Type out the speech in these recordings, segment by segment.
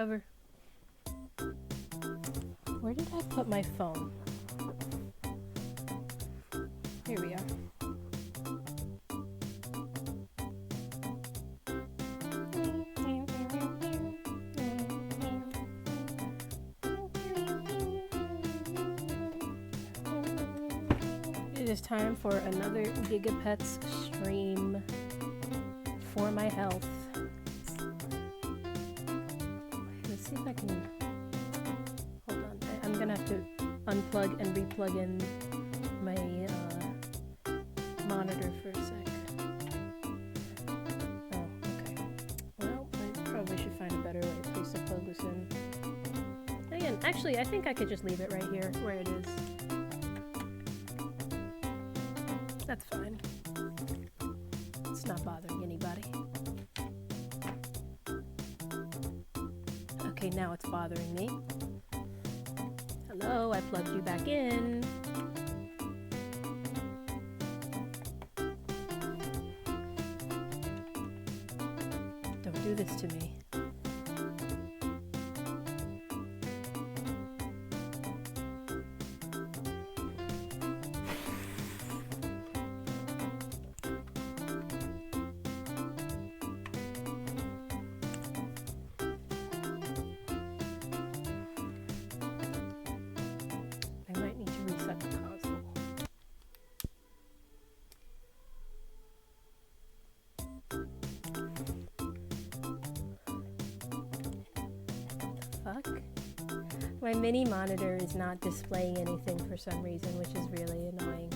whatever. Where did I put my phone? Here we are. It is time for another Gigapets stream for my health. Let's see if I can... Hold on. I'm gonna have to unplug and replug in my monitor for a sec. Oh, okay. Well, I probably should find a better way to place the plug this in. And again, actually, I think I could just leave it right here where it is. That's fine. It's not bothering anybody. Okay, now it's bothering me. Hello, I plugged you back in. Don't do this to me. My mini monitor is not displaying anything for some reason, which is really annoying.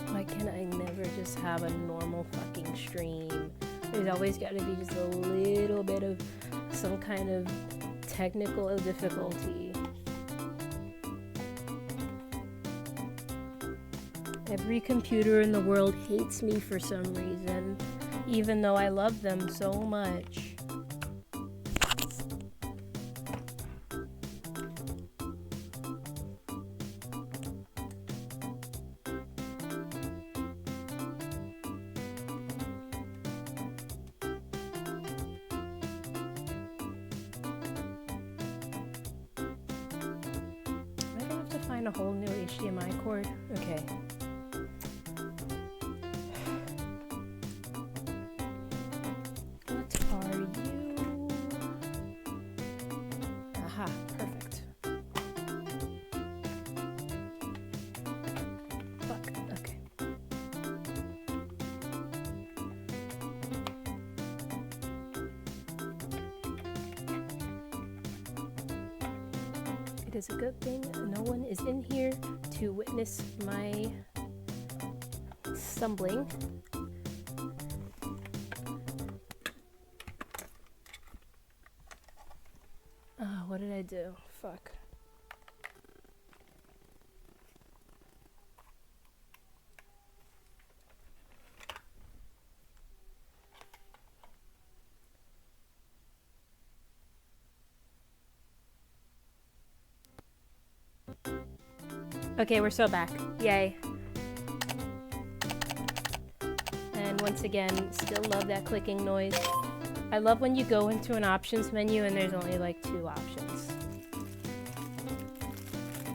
Why can I never just have a normal fucking stream? There's always got to be just a little bit of some kind of technical difficulty. Every computer in the world hates me for some reason, even though I love them so much. A whole new HDMI cord. Okay. What are you? Aha, perfect. Fuck, okay. It is a good thing no one is in here to witness my stumbling. Oh, what did I do? Fuck. Okay, we're so back. Yay. And once again, still love that clicking noise. I love when you go into an options menu and there's only like 2 options.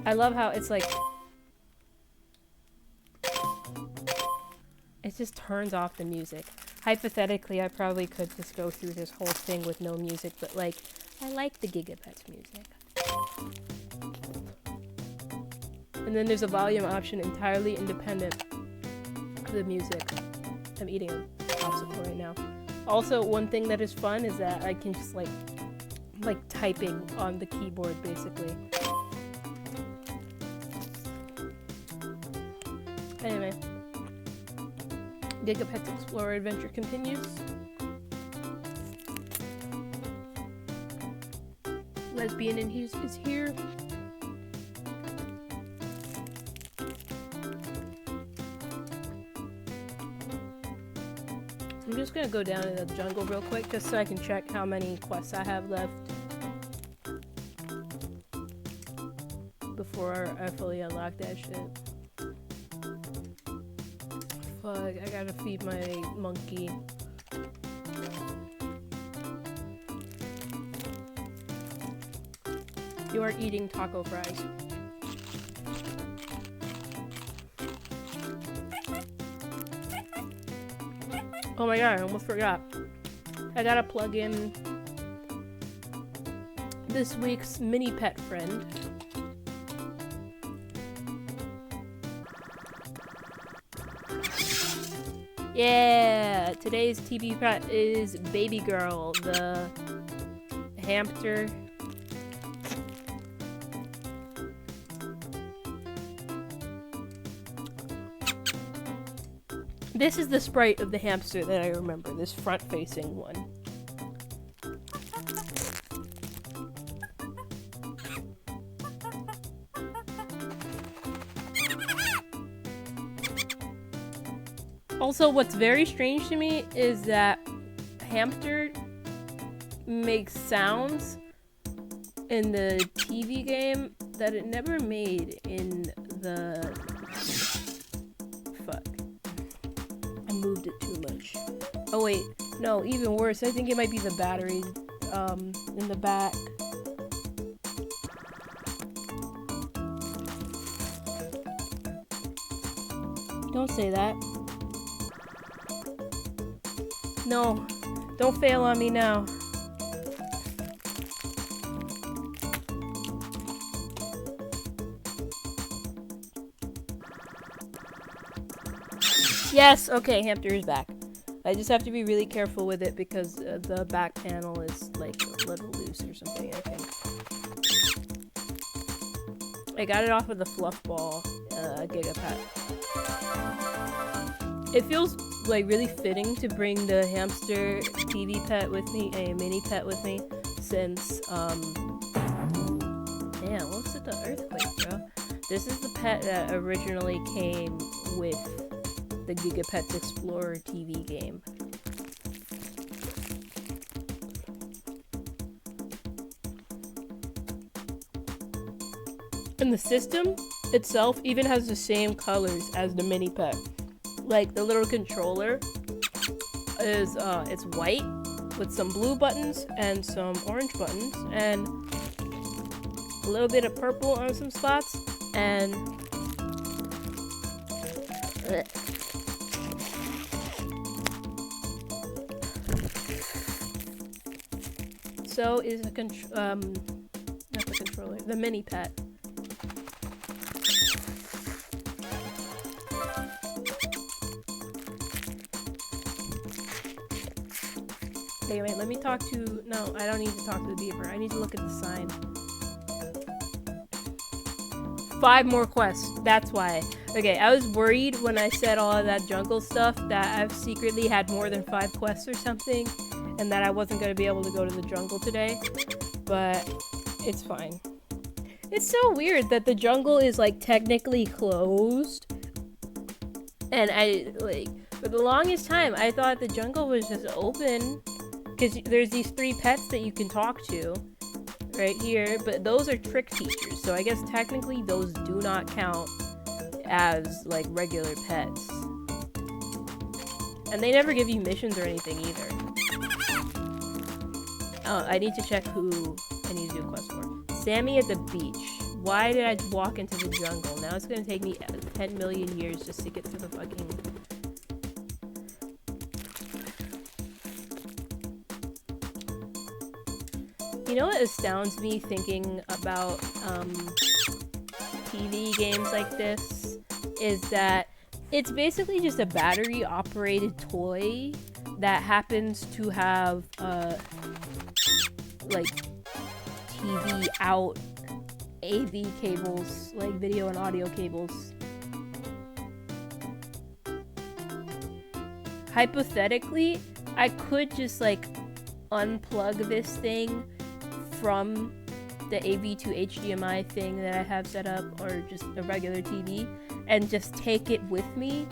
I love how it's like... It just turns off the music. Hypothetically, I probably could just go through this whole thing with no music, but like, I like the Gigapets music. And then there's a volume option entirely independent of the music. I'm eating a popsicle right now. Also, one thing that is fun is that I can just like typing on the keyboard basically. Anyway, Gigapets Explorer Adventure continues. Lesbian and Hughes is here. just gonna go down in the jungle real quick just so I can check how many quests I have left before I fully unlock that shit. Fuck, I gotta feed my monkey. You are eating taco fries. Oh my god, I almost forgot. I gotta plug in this week's mini pet friend. Yeah! Today's TV pet is Baby Girl, the hamster. This is the sprite of the hamster that I remember, this front-facing one. Also, what's very strange to me is that hamster makes sounds in the TV game that it never made in the... Fuck. I moved it too much. Oh wait, no, even worse. I think it might be the battery in the back. Don't say that. No, don't fail on me now. Yes, okay, hamster is back. I just have to be really careful with it because the back panel is like a little loose or something, I think. I got it off of the fluff ball giga pet. It feels like really fitting to bring the hamster TV pet with me, a mini pet with me, since damn, what's with the earthquake, bro? This is the pet that originally came with the Giga Pets Explorer TV game. And the system itself even has the same colors as the mini pet. Like the little controller is it's white with some blue buttons and some orange buttons and a little bit of purple on some spots and so is a not the controller, the mini pet. Okay, wait, let me talk to... No, I don't need to talk to the beaver. I need to look at the sign. 5 more quests. That's why. Okay, I was worried when I said all of that jungle stuff that I've secretly had more than 5 quests or something, and that I wasn't going to be able to go to the jungle today. But it's fine. It's so weird that the jungle is, like, technically closed. And I, like, for the longest time, I thought the jungle was just open. Because there's these 3 pets that you can talk to right here, but those are trick teachers, so I guess technically those do not count as, like, regular pets. And they never give you missions or anything either. Oh, I need to check who I need to do a quest for. Sammy at the beach. Why did I walk into the jungle? Now it's gonna take me 10 million years just to get to the fucking... You know what astounds me thinking about TV games like this is that it's basically just a battery operated toy that happens to have like TV out AV cables, like video and audio cables. Hypothetically, I could just like unplug this thing from the AV to HDMI thing that I have set up, or just a regular TV, and just take it with me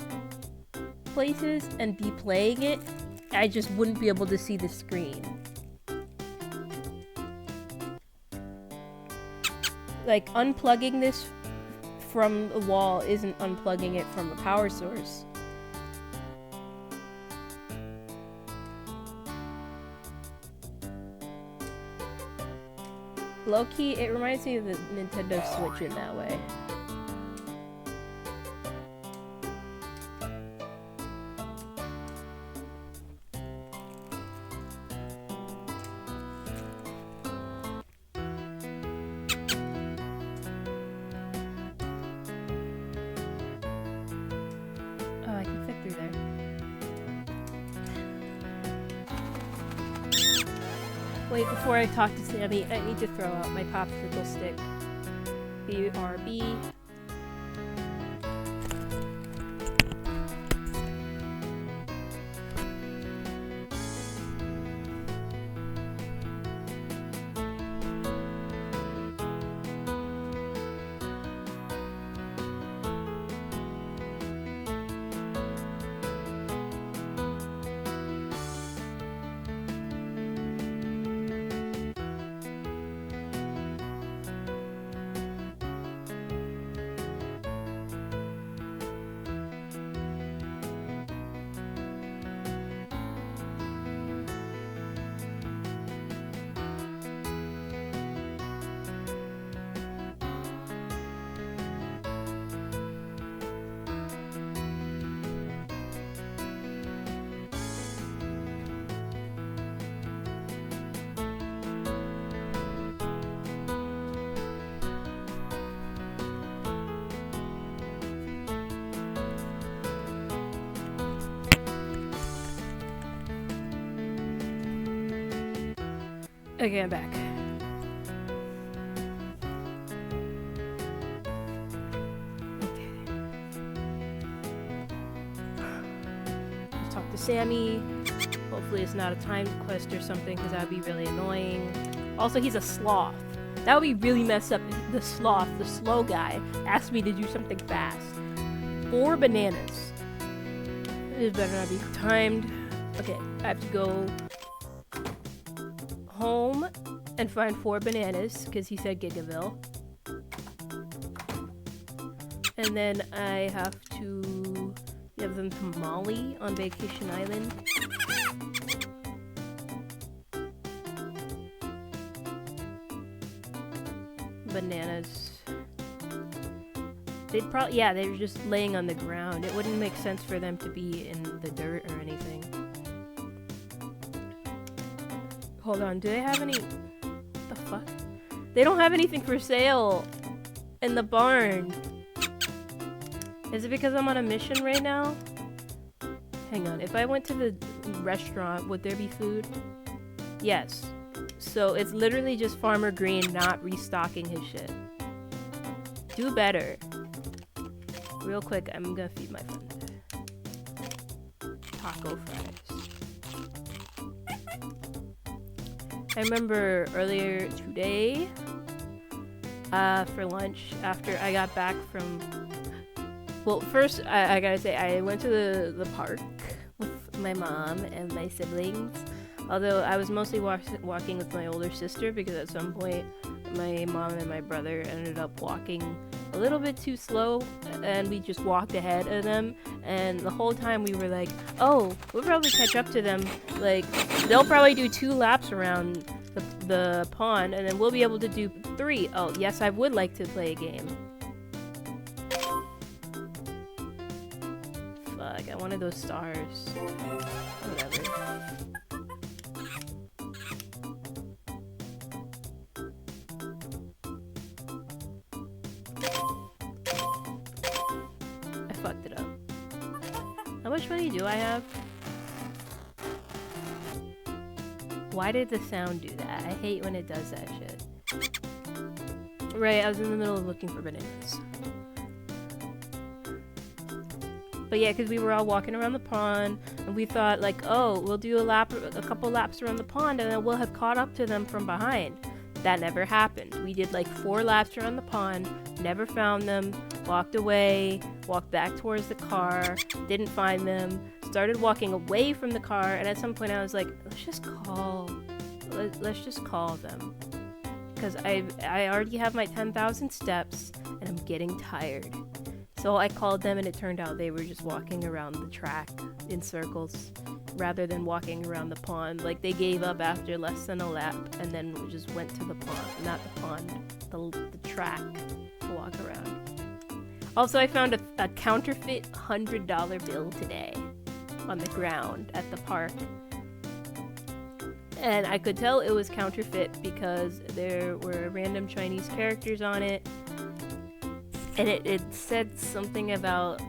places and be playing it I just wouldn't be able to see the screen. Like, unplugging this from the wall isn't unplugging it from a power source. Low-key, it reminds me of the Nintendo Switch in that way. Oh, I can fit through there. Wait, before I talk to Sammy, I need to throw out my popsicle stick. BRB. Okay, I'm back. Okay. Let's talk to Sammy. Hopefully it's not a timed quest or something, because that would be really annoying. Also, he's a sloth. That would be really messed up if the sloth, the slow guy, asked me to do something fast. 4 bananas. It better not be timed. Okay, I have to go home and find 4 bananas, because he said Gigaville. And then I have to give them to Molly on Vacation Island. Bananas. They'd probably, yeah, they were just laying on the ground. It wouldn't make sense for them to be in the dirt or anything. Hold on, do they have any... What the fuck? They don't have anything for sale in the barn. Is it because I'm on a mission right now? Hang on, if I went to the restaurant, would there be food? Yes. So it's literally just Farmer Green not restocking his shit. Do better. Real quick, I'm gonna feed my friend. Taco fries. I remember earlier today, for lunch, after I got back from... Well, first, I gotta say, I went to the park with my mom and my siblings. Although I was mostly walking with my older sister, because at some point, my mom and my brother ended up walking a little bit too slow, and we just walked ahead of them, and the whole time we were like, oh, we'll probably catch up to them, like, they'll probably do 2 laps around the pond, and then we'll be able to do 3. Oh, yes, I would like to play a game. Fuck, I wanted those stars. Whatever. Fucked it up. How much money do I have? Why did the sound do that? I hate when it does that shit. Right, I was in the middle of looking for bananas. But yeah, because we were all walking around the pond, and we thought like, oh, we'll do a couple laps around the pond, and then we'll have caught up to them from behind. That never happened. We did like 4 laps around the pond, never found them, walked away, walked back towards the car, didn't find them, started walking away from the car, and at some point I was like, let's just call them. Because I already have my 10,000 steps, and I'm getting tired. So I called them, and it turned out they were just walking around the track in circles, rather than walking around the pond. Like, they gave up after less than a lap, and then just went to the pond. Not the pond, the track to walk around. Also, I found a counterfeit $100 bill today on the ground at the park. And I could tell it was counterfeit because there were random Chinese characters on it. And it said something about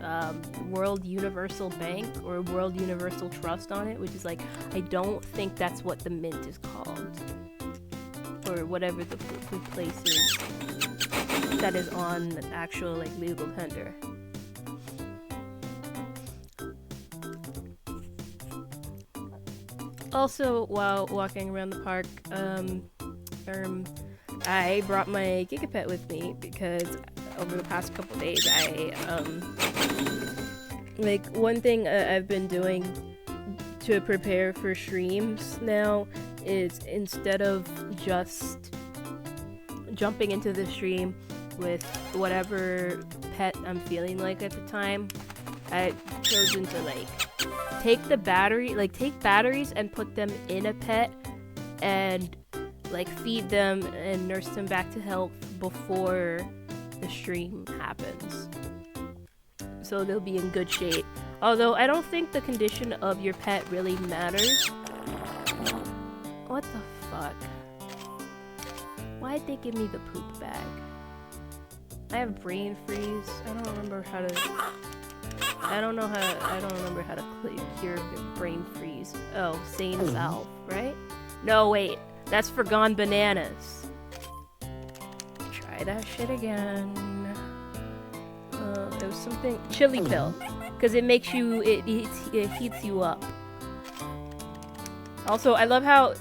World Universal Bank or World Universal Trust on it, which is like, I don't think that's what the mint is called. Or whatever the place is that is on the actual like legal tender. Also, while walking around the park, I brought my Gigapet with me because over the past couple days, like one thing I've been doing to prepare for streams now is instead of just jumping into the stream with whatever pet I'm feeling like at the time, I've chosen to like take batteries and put them in a pet and like feed them and nurse them back to health before the stream happens, so they'll be in good shape. Although I don't think the condition of your pet really matters. What the fuck? Why'd they give me the poop bag? I have brain freeze. I don't remember how to cure the brain freeze. Oh, sane salve, right? No, wait. That's for Gone Bananas. Try that shit again. There was something... Chili pill. Because it makes you... It heats you up. Also, I love how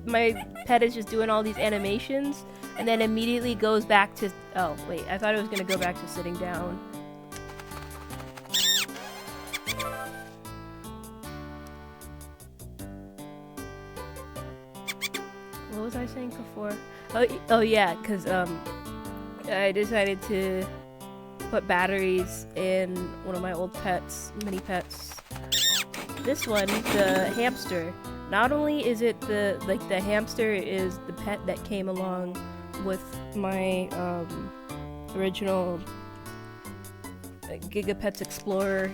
my pet is just doing all these animations and then immediately goes back to... Oh, wait. I thought it was going to go back to sitting down. What was I saying before? Oh yeah, because I decided to put batteries in one of my old pets, mini pets. This one, the hamster. Not only is it the hamster is the pet that came along with my original Gigapets Explorer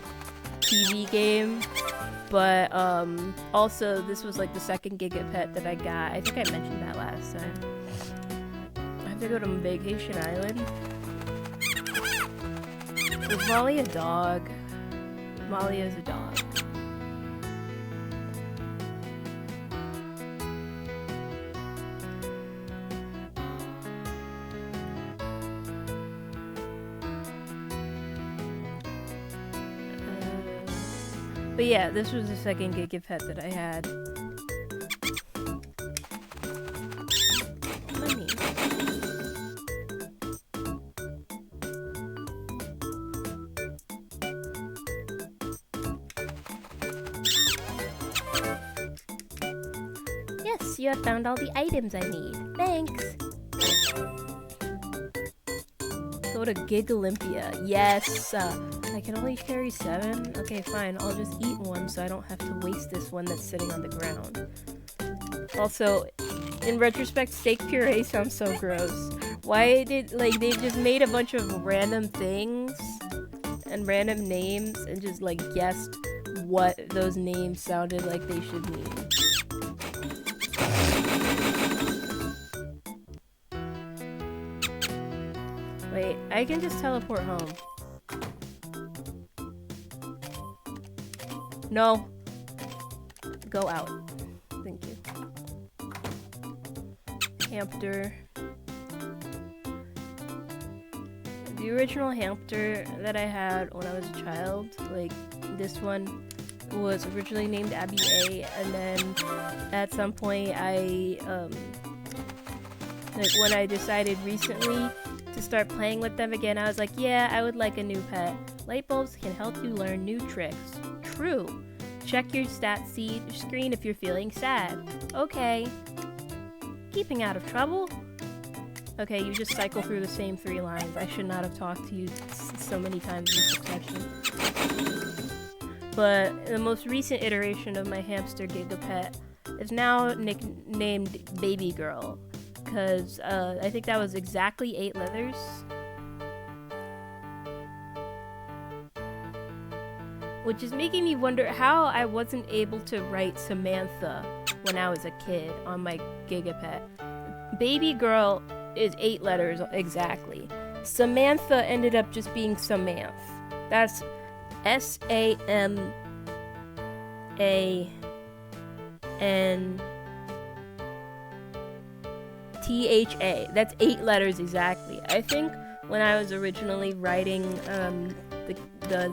TV game, but also this was like the second Gigapet that I got. I think I mentioned that last time. I have to go to Vacation Island. Was Molly a dog? Molly is a dog. But yeah, this was the second Gigapet that I had. Money. Yes, you have found all the items I need. Thanks. Go to Gigalympia. Yes. I can only carry 7? Okay, fine. I'll just eat one so I don't have to waste this one that's sitting on the ground. Also, in retrospect, steak puree sounds so gross. Why did, like, they just made a bunch of random things and random names and just, like, guessed what those names sounded like they should mean. Wait, I can just teleport home. No. Go out. Thank you. Hamster. The original hamster that I had when I was a child, like this one, was originally named Abby A, and then at some point like when I decided recently to start playing with them again, I was like, yeah, I would like a new pet. Light bulbs can help you learn new tricks. True. Check your stat screen if you're feeling sad. Okay. Keeping out of trouble? Okay, you just cycle through the same 3 lines. I should not have talked to you so many times in succession. But the most recent iteration of my hamster Gigapet is now nicknamed Baby Girl, because I think that was exactly 8 letters. Which is making me wonder how I wasn't able to write Samantha when I was a kid on my Gigapet. Baby Girl is 8 letters exactly. Samantha ended up just being Samanth. That's SAMANTHA. That's 8 letters exactly. I think when I was originally writing the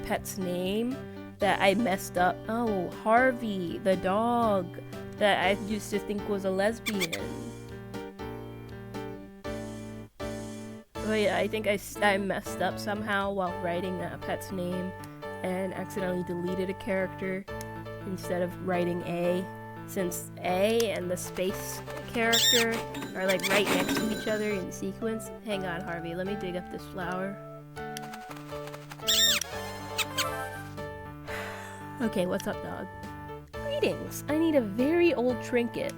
pet's name that I messed up. Oh, Harvey, the dog that I used to think was a lesbian. But yeah, I think I messed up somehow while writing a pet's name and accidentally deleted a character instead of writing A, since A and the space character are like right next to each other in sequence. Hang on, Harvey, let me dig up this flower. Okay, what's up, dog? Greetings! I need a very old trinket.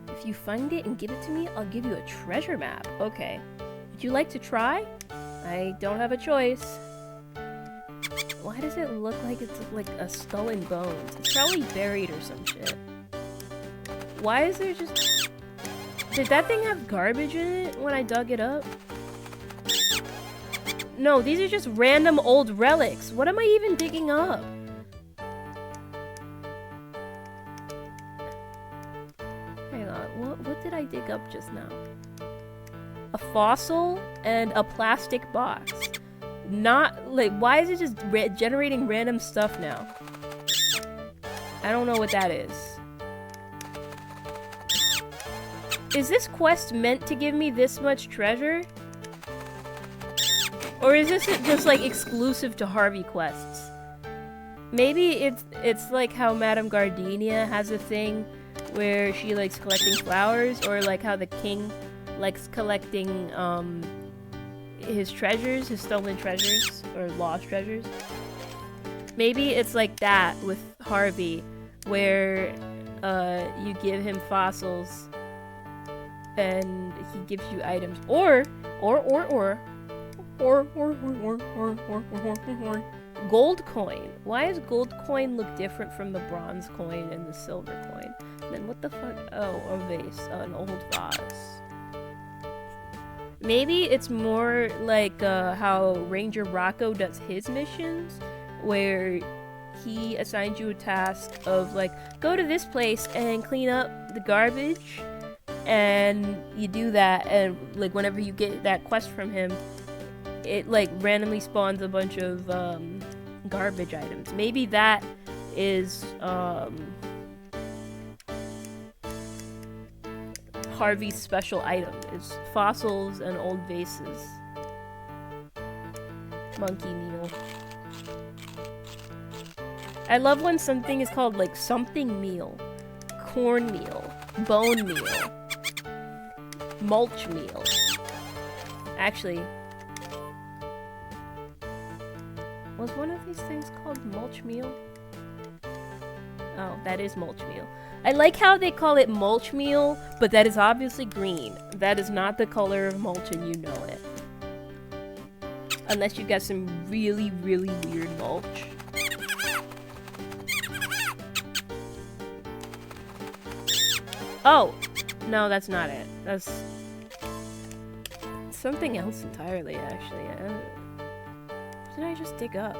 If you find it and give it to me, I'll give you a treasure map. Okay. Would you like to try? I don't have a choice. Why does it look like it's like a skull and bones? It's probably buried or some shit. Why is there just... Did that thing have garbage in it when I dug it up? No, these are just random old relics. What am I even digging up? What did I dig up just now? A fossil and a plastic box. Not, like, why is it just generating random stuff now? I don't know what that is. Is this quest meant to give me this much treasure? Or is this just, like, exclusive to Harvey quests? Maybe it's like how Madame Gardenia has a thing where she likes collecting flowers, or like how the king likes collecting his treasures, his stolen treasures, or lost treasures. Maybe it's like that with Harvey, where you give him fossils and he gives you items, or gold coin. Why does gold coin look different from the bronze coin and the silver coin? Then what the fuck? Oh, a vase, an old vase. Maybe it's more like how Ranger Rocco does his missions, where he assigns you a task of like, go to this place and clean up the garbage, and you do that, and like whenever you get that quest from him, it like randomly spawns a bunch of garbage items. Maybe that is Harvey's special item, is fossils and old vases. Monkey meal. I love when something is called like something meal, corn meal, bone meal, mulch meal. Actually, was one of these things called mulch meal? Oh, that is mulch meal. I like how they call it mulch meal, but that is obviously green. That is not the color of mulch, and you know it. Unless you got some really, really weird mulch. Oh! No, that's not it. That's something else entirely, actually. What did I just dig up?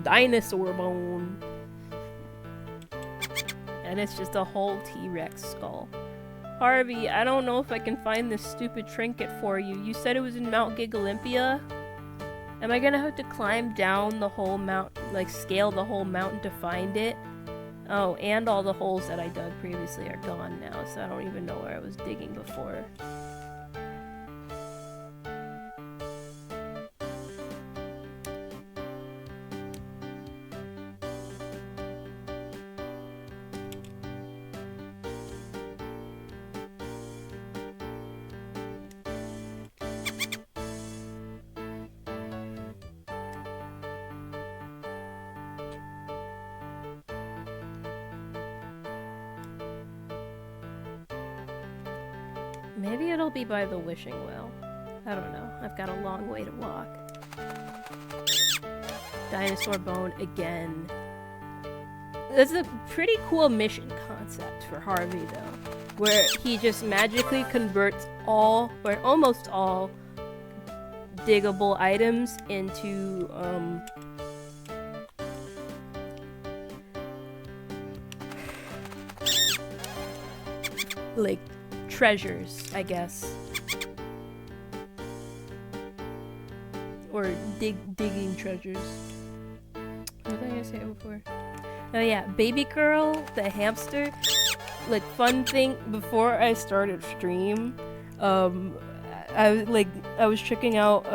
Dinosaur bone. And it's just a whole T-Rex skull. Harvey, I don't know if I can find this stupid trinket for you. You said it was in Mount Gigalympia? Am I gonna have to climb down the whole mountain, like scale the whole mountain to find it? Oh, and all the holes that I dug previously are gone now, so I don't even know where I was digging before. Maybe it'll be by the wishing well. I don't know. I've got a long way to walk. Dinosaur bone again. That's a pretty cool mission concept for Harvey, though, where he just magically converts all, or almost all, diggable items into, like, treasures, I guess. Or digging treasures. What was I gonna say before? Oh yeah, baby girl, the hamster. Like, fun thing, before I started stream, I was checking out,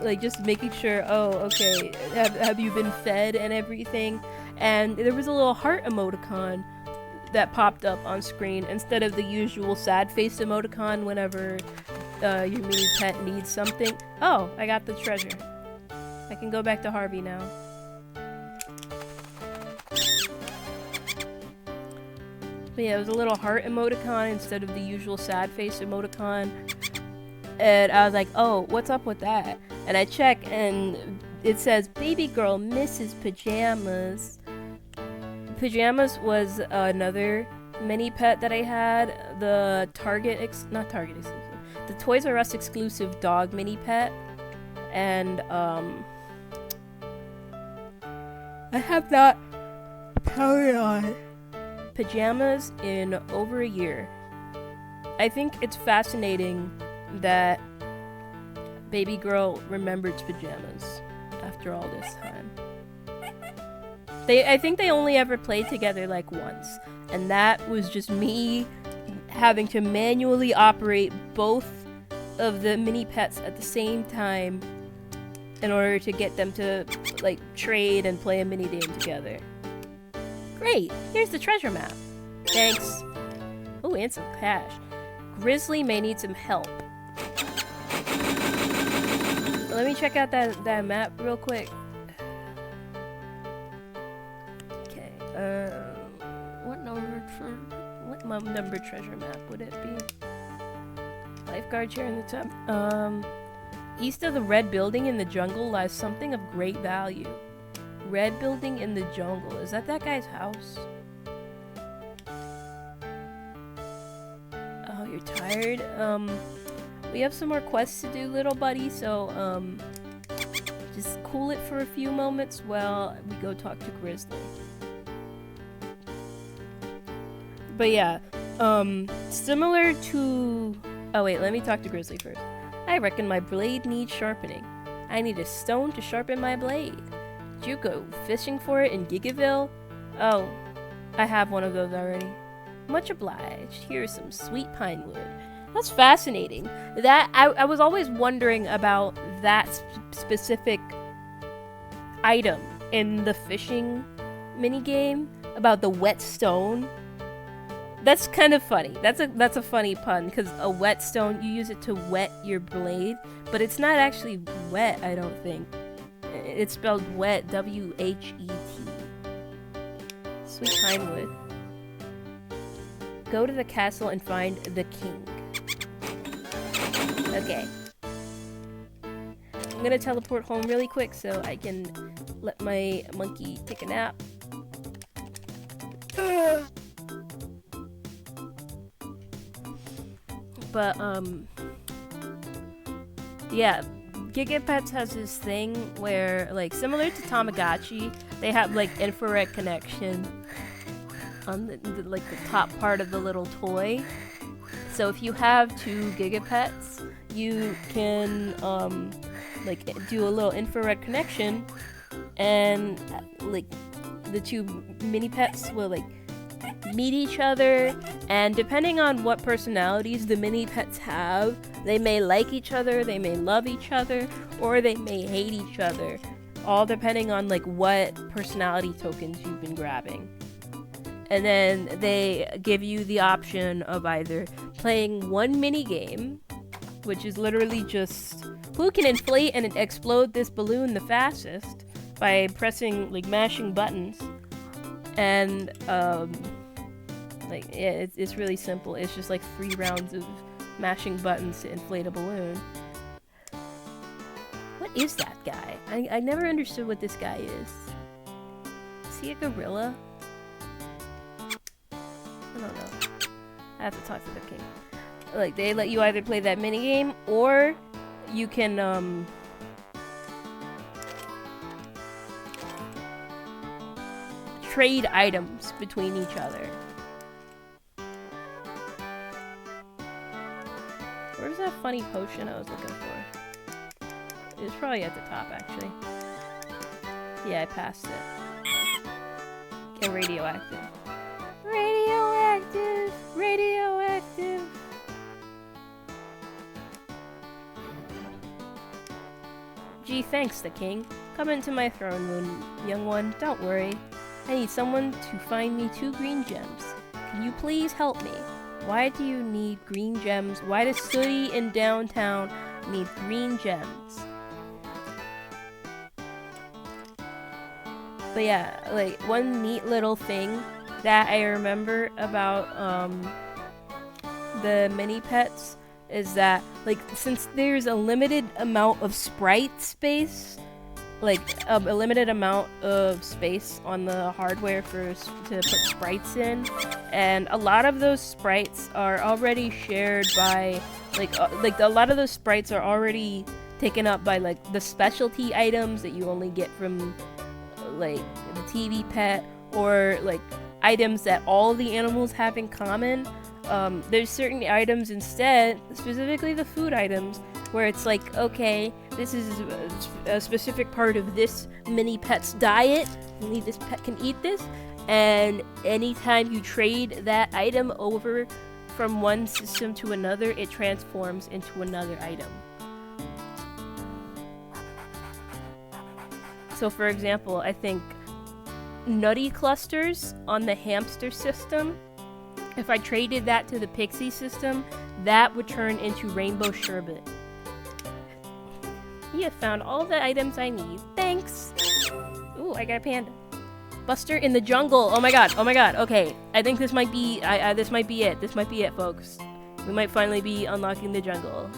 like, just making sure, oh, okay, have you been fed and everything? And there was a little heart emoticon that popped up on screen instead of the usual sad face emoticon whenever your mini pet needs something. Oh, I got the treasure. I can go back to Harvey now. But yeah, it was a little heart emoticon instead of the usual sad face emoticon. And I was like, oh, what's up with that? And I check and it says, baby girl misses pajamas. Pajamas was another mini pet that I had. The not Target exclusive. The Toys R Us exclusive dog mini pet. And, I have not carried on pajamas in over a year. I think it's fascinating that baby girl remembered pajamas after all this time. I think they only ever played together like once, and that was just me having to manually operate both of the mini pets at the same time in order to get them to like trade and play a mini game together. Great, here's the treasure map. Thanks. Oh, and some cash. Grizzly may need some help. Let me check out that map real quick. Okay, what number treasure map would it be? Lifeguard chair in the tub. East of the red building in the jungle lies something of great value. Red building in the jungle. Is that guy's house? Oh, you're tired? We have some more quests to do, little buddy, so, just cool it for a few moments while we go talk to Grizzly. But yeah, similar to... Oh wait, let me talk to Grizzly first. I reckon my blade needs sharpening. I need a stone to sharpen my blade. Did you go fishing for it in Gigaville? Oh, I have one of those already. Much obliged. Here's some sweet pine wood. That's fascinating. That I was always wondering about that specific item in the fishing minigame, about the whetstone. That's kind of funny. That's a funny pun, because a whetstone, you use it to wet your blade, but it's not actually wet, I don't think. It's spelled wet, W-H-E-T. Sweet pine wood. Go to the castle and find the king. Okay. I'm gonna teleport home really quick so I can let my monkey take a nap. But, yeah, Giga Pets has this thing where, like, similar to Tamagotchi, they have, like, infrared connection on the top part of the little toy. So if you have 2 Giga Pets, you can, like, do a little infrared connection, and, like, the 2 mini pets will, like, meet each other, and depending on what personalities the mini pets have, they may like each other, they may love each other, or they may hate each other, all depending on like what personality tokens you've been grabbing. And then they give you the option of either playing one mini game, which is literally just who can inflate and explode this balloon the fastest by pressing, like, mashing buttons, and Like, yeah, it's really simple. It's just like 3 rounds of mashing buttons to inflate a balloon. What is that guy? I never understood what this guy is. Is he a gorilla? I don't know. I have to talk to the king. Like, they let you either play that minigame, or you can, trade items between each other. Where's that funny potion I was looking for? It's probably at the top, actually. Yeah, I passed it. Get radioactive. Radioactive! Radioactive! Gee, thanks, the king. Come into my throne room, young one. Don't worry. I need someone to find me 2 green gems. Can you please help me? Why do you need green gems? Why does Sooty in downtown need green gems? But yeah, like, one neat little thing that I remember about the mini pets is that, like, since there's a limited amount of sprite space, like a limited amount of space on the hardware to put sprites in, and a lot of those sprites are already shared by like a lot of those sprites are already taken up by like the specialty items that you only get from like the TV pet, or like items that all the animals have in common. There's certain items instead, specifically the food items, where it's like, okay, this is a specific part of this mini pet's diet, only this pet can eat this, and anytime you trade that item over from one system to another, it transforms into another item. So for example, I think nutty clusters on the hamster system, if I traded that to the pixie system, that would turn into rainbow sherbet. You have found all the items I need. Thanks! Ooh, I got a panda. Buster in the jungle! Oh my god, okay. I think this might be, this might be it. This might be it, folks. We might finally be unlocking the jungle.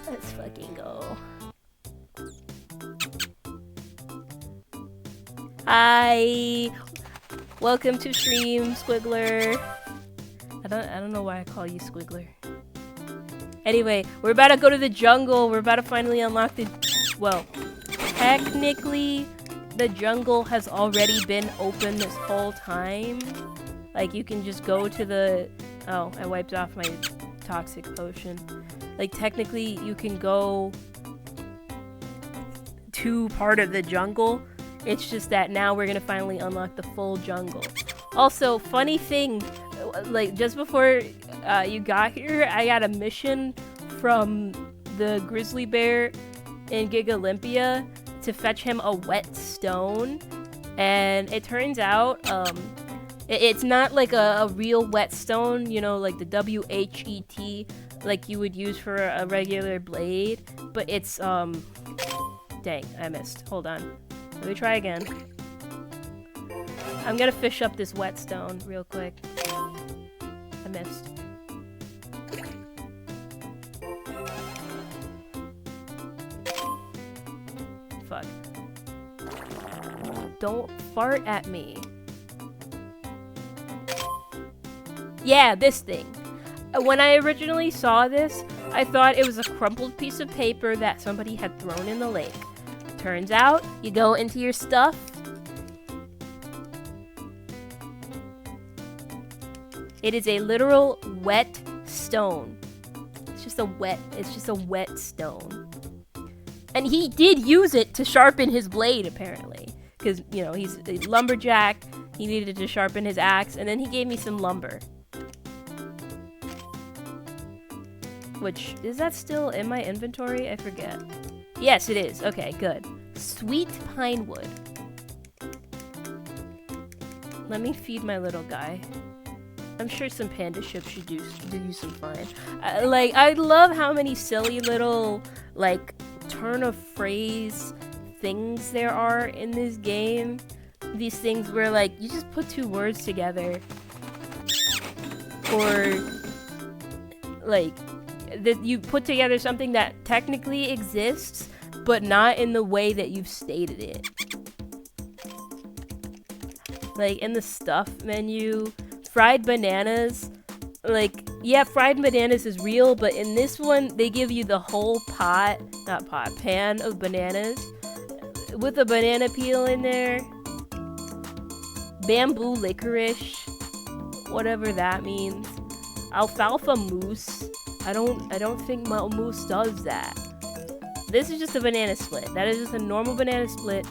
Let's fucking go. Hi! Welcome to stream, Squiggler. I don't know why I call you Squiggler. Anyway, we're about to go to the jungle. We're about to finally unlock the... Well, technically, the jungle has already been open this whole time. Like, you can just go to the... Oh, I wiped off my toxic potion. Like, technically, you can go to part of the jungle. It's just that now we're gonna finally unlock the full jungle. Also, funny thing, like, just before you got here, I got a mission from the grizzly bear in Giga Olympia to fetch him a whetstone. And it turns out, it's not like a real whetstone, you know, like the W-H-E-T, like you would use for a regular blade, but it's, dang, I missed. Hold on. Let me try again. I'm gonna fish up this whetstone real quick. I missed. Fuck. Don't fart at me. Yeah, this thing. When I originally saw this, I thought it was a crumpled piece of paper that somebody had thrown in the lake. Turns out, you go into your stuff. It is a literal wet stone. It's just a wet stone. And he did use it to sharpen his blade, apparently. Because, you know, he's a lumberjack. He needed to sharpen his axe, and then he gave me some lumber. Which, is that still in my inventory? I forget. Yes, it is. Okay, good. Sweet pine wood. Let me feed my little guy. I'm sure some panda ships should do you some fun. Like, I love how many silly little, like, turn of phrase things there are in this game. These things where, like, you just put two words together. Or, like, that you put together something that technically exists, but not in the way that you've stated it. Like, in the stuff menu, fried bananas, like, yeah, fried bananas is real, but in this one, they give you the whole pan of bananas, with a banana peel in there, bamboo licorice, whatever that means, alfalfa mousse. I don't think mousse does that. This is just a banana split. That is just a normal banana split,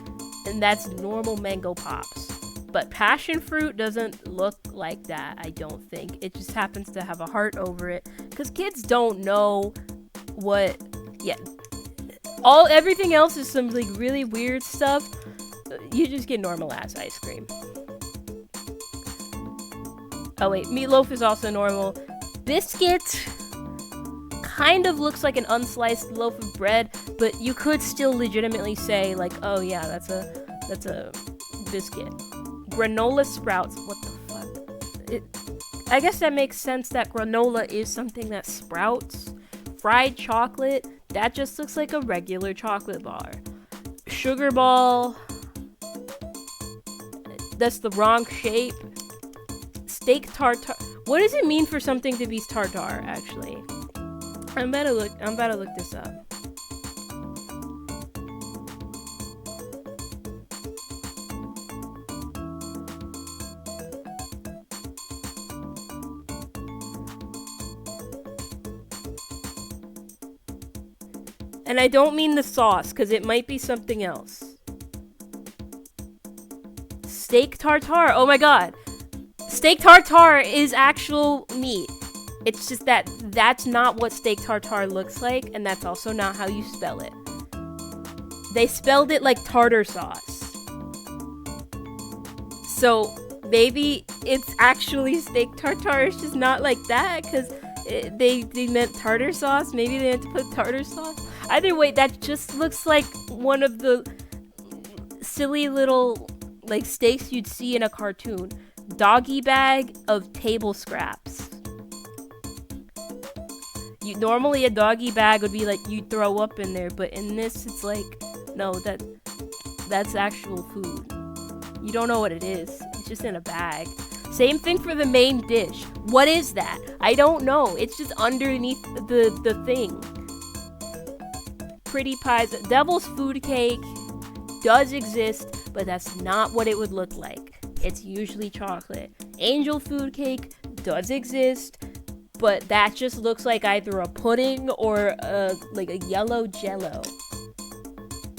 and that's normal mango pops. But passion fruit doesn't look like that, I don't think. It just happens to have a heart over it, because kids don't know what, yeah. Everything else is some, like, really weird stuff. You just get normal ass ice cream. Oh wait, meatloaf is also normal. Biscuit kind of looks like an unsliced loaf of bread, but you could still legitimately say, like, oh yeah, that's a biscuit. Granola sprouts, what the fuck? I guess that makes sense that granola is something that sprouts. Fried chocolate, that just looks like a regular chocolate bar. Sugar ball, that's the wrong shape. Steak tartare, what does it mean for something to be tartare, actually? I'm about to look this up. And I don't mean the sauce, because it might be something else. Steak tartare, oh my god. Steak tartare is actual meat. It's just that that's not what steak tartare looks like, and that's also not how you spell it. They spelled it like tartar sauce. So maybe it's actually steak tartare, it's just not like that, because they meant tartar sauce. Maybe they had to put tartar sauce. Either way, that just looks like one of the silly little, like, steaks you'd see in a cartoon. Doggy bag of table scraps. Normally a doggy bag would be like you throw up in there, but in this it's like, no, that's actual food. You don't know what it is. It's just in a bag. Same thing for the main dish. What is that? I don't know. It's just underneath the thing. Pretty pies. Devil's food cake does exist, but that's not what it would look like. It's usually chocolate. Angel food cake does exist, but that just looks like either a pudding or like a yellow jello.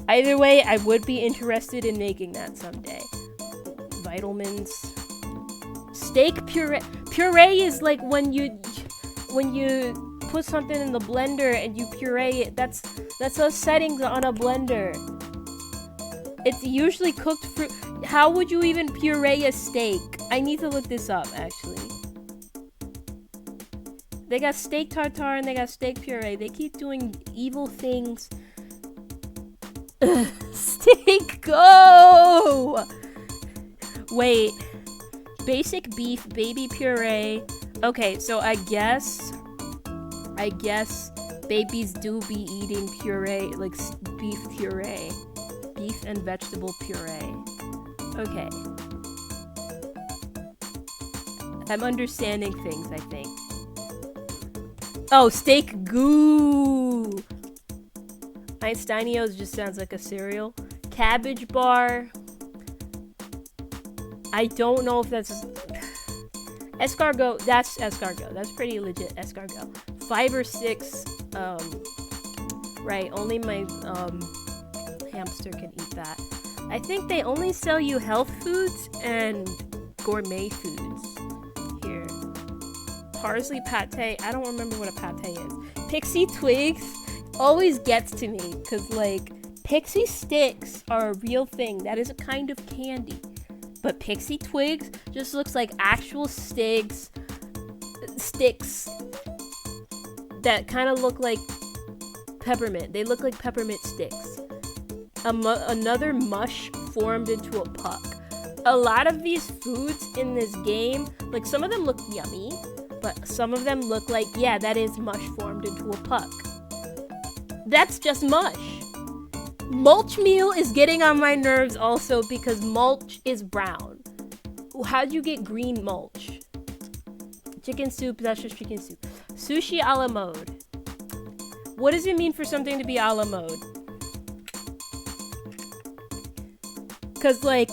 Either way, I would be interested in making that someday. Vitamins. Steak puree. Puree is like when you put something in the blender and you puree it. That's a setting on a blender. It's usually cooked fruit. How would you even puree a steak? I need to look this up, actually. They got steak tartare and they got steak puree. They keep doing evil things. Steak, go! Wait. Basic beef, baby puree. Okay, so I guess babies do be eating puree, like beef puree. Beef and vegetable puree. Okay. I'm understanding things, I think. Oh, steak goo! Einsteinios just sounds like a cereal. Cabbage bar. I don't know if that's... Escargot. That's escargot. That's pretty legit escargot. 5 or 6. Right, only my hamster can eat that. I think they only sell you health foods and gourmet foods here. Parsley pate. I don't remember what a pate is. Pixie twigs always gets to me because, like, pixie sticks are a real thing. That is a kind of candy. But pixie twigs just looks like actual sticks sticks that kind of look like peppermint. They look like peppermint sticks. Another mush formed into a puck. A lot of these foods in this game, like some of them look yummy, but some of them look like, yeah, that is mush formed into a puck. That's just mush. Mulch meal is getting on my nerves also because mulch is brown. How'd you get green mulch? Chicken soup, that's just chicken soup. Sushi a la mode. What does it mean for something to be a la mode? Because, like,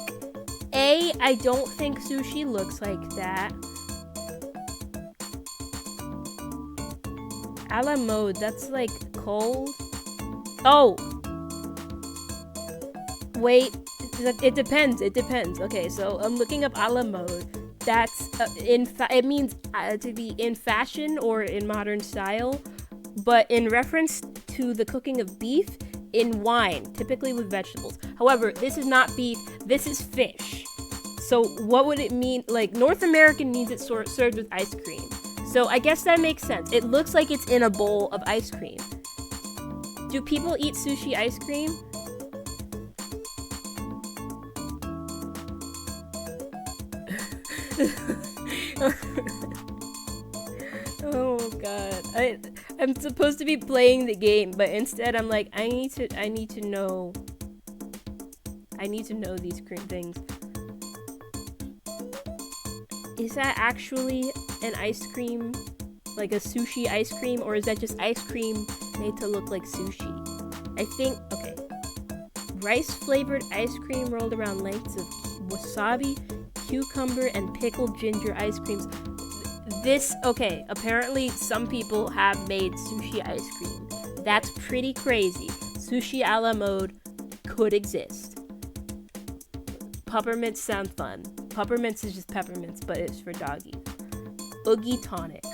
I don't think sushi looks like that. A la mode, that's like cold. Oh! Wait, it depends. Okay, so I'm looking up a la mode. That's, it means to be in fashion or in modern style, but in reference to the cooking of beef, in wine, typically with vegetables. However, this is not beef, this is fish. So what would it mean? Like, North American means it's served with ice cream. So I guess that makes sense. It looks like it's in a bowl of ice cream. Do people eat sushi ice cream? Oh god. I'm supposed to be playing the game, but instead I'm like, I need to know these cream things. Is that actually an ice cream? Like a sushi ice cream? Or is that just ice cream made to look like sushi? I think, okay. Rice flavored ice cream rolled around lengths of wasabi, cucumber, and pickled ginger ice creams. Okay, apparently some people have made sushi ice cream. That's pretty crazy. Sushi a la mode could exist. Peppermints sound fun. Peppermints is just peppermints, but it's for doggies. Oogie tonic.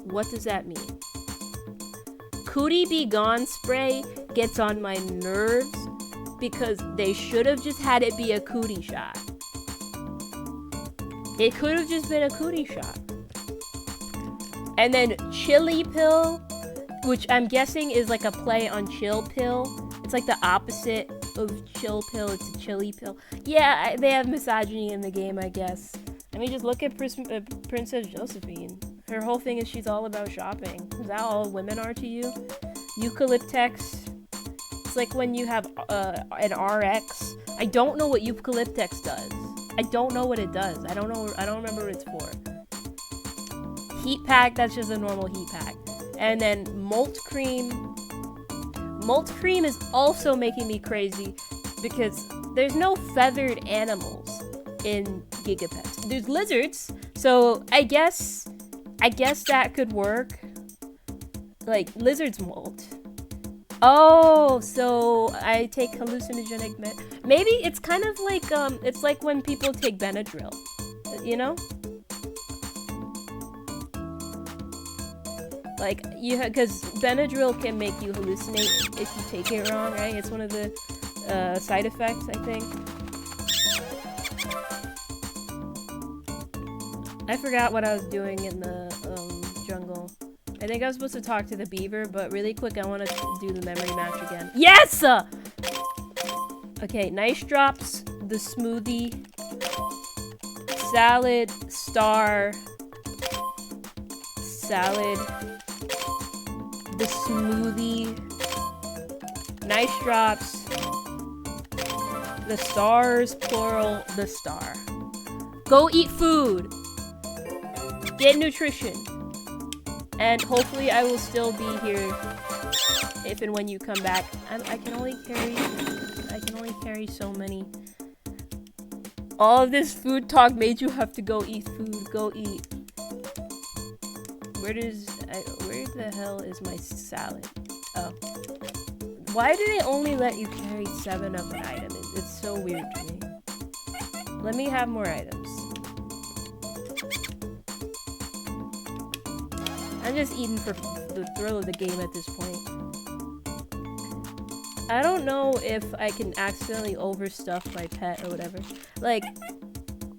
What does that mean? Cootie Be Gone spray gets on my nerves because they should have just had it be a cootie shot. It could have just been a cootie shot. And then chili pill, which I'm guessing is like a play on chill pill. It's like the opposite of chill pill. It's a chili pill. Yeah, they have misogyny in the game, I guess. I mean, just look at Princess Josephine. Her whole thing is she's all about shopping. Is that all women are to you? Eucalyptex. It's like when you have an RX. I don't know what Eucalyptex does. I don't know what it does. I don't remember what it's for. Heat pack, that's just a normal heat pack. And then malt cream. Malt cream is also making me crazy because there's no feathered animals in Gigapets. There's lizards, so I guess that could work. Like lizards molt. Oh, so I take hallucinogenic maybe it's kind of like it's like when people take Benadryl, you know? Like because Benadryl can make you hallucinate if you take it wrong, right? It's one of the side effects, I think. I forgot what I was doing in the jungle. I think I was supposed to talk to the beaver, but really quick, I want to do the memory match again. Yes! Okay, nice drops, the smoothie, salad, star, salad, the smoothie, nice drops, the stars, plural, the star. Go eat food. Get nutrition. And hopefully I will still be here if and when you come back. I can only carry so many. All of this food talk made you have to go eat food. Go eat. Where the hell is my salad? Oh. Why do they only let you carry 7 of an item? It's so weird to me. Let me have more items. I'm just eating for the thrill of the game at this point. I don't know if I can accidentally overstuff my pet or whatever. Like,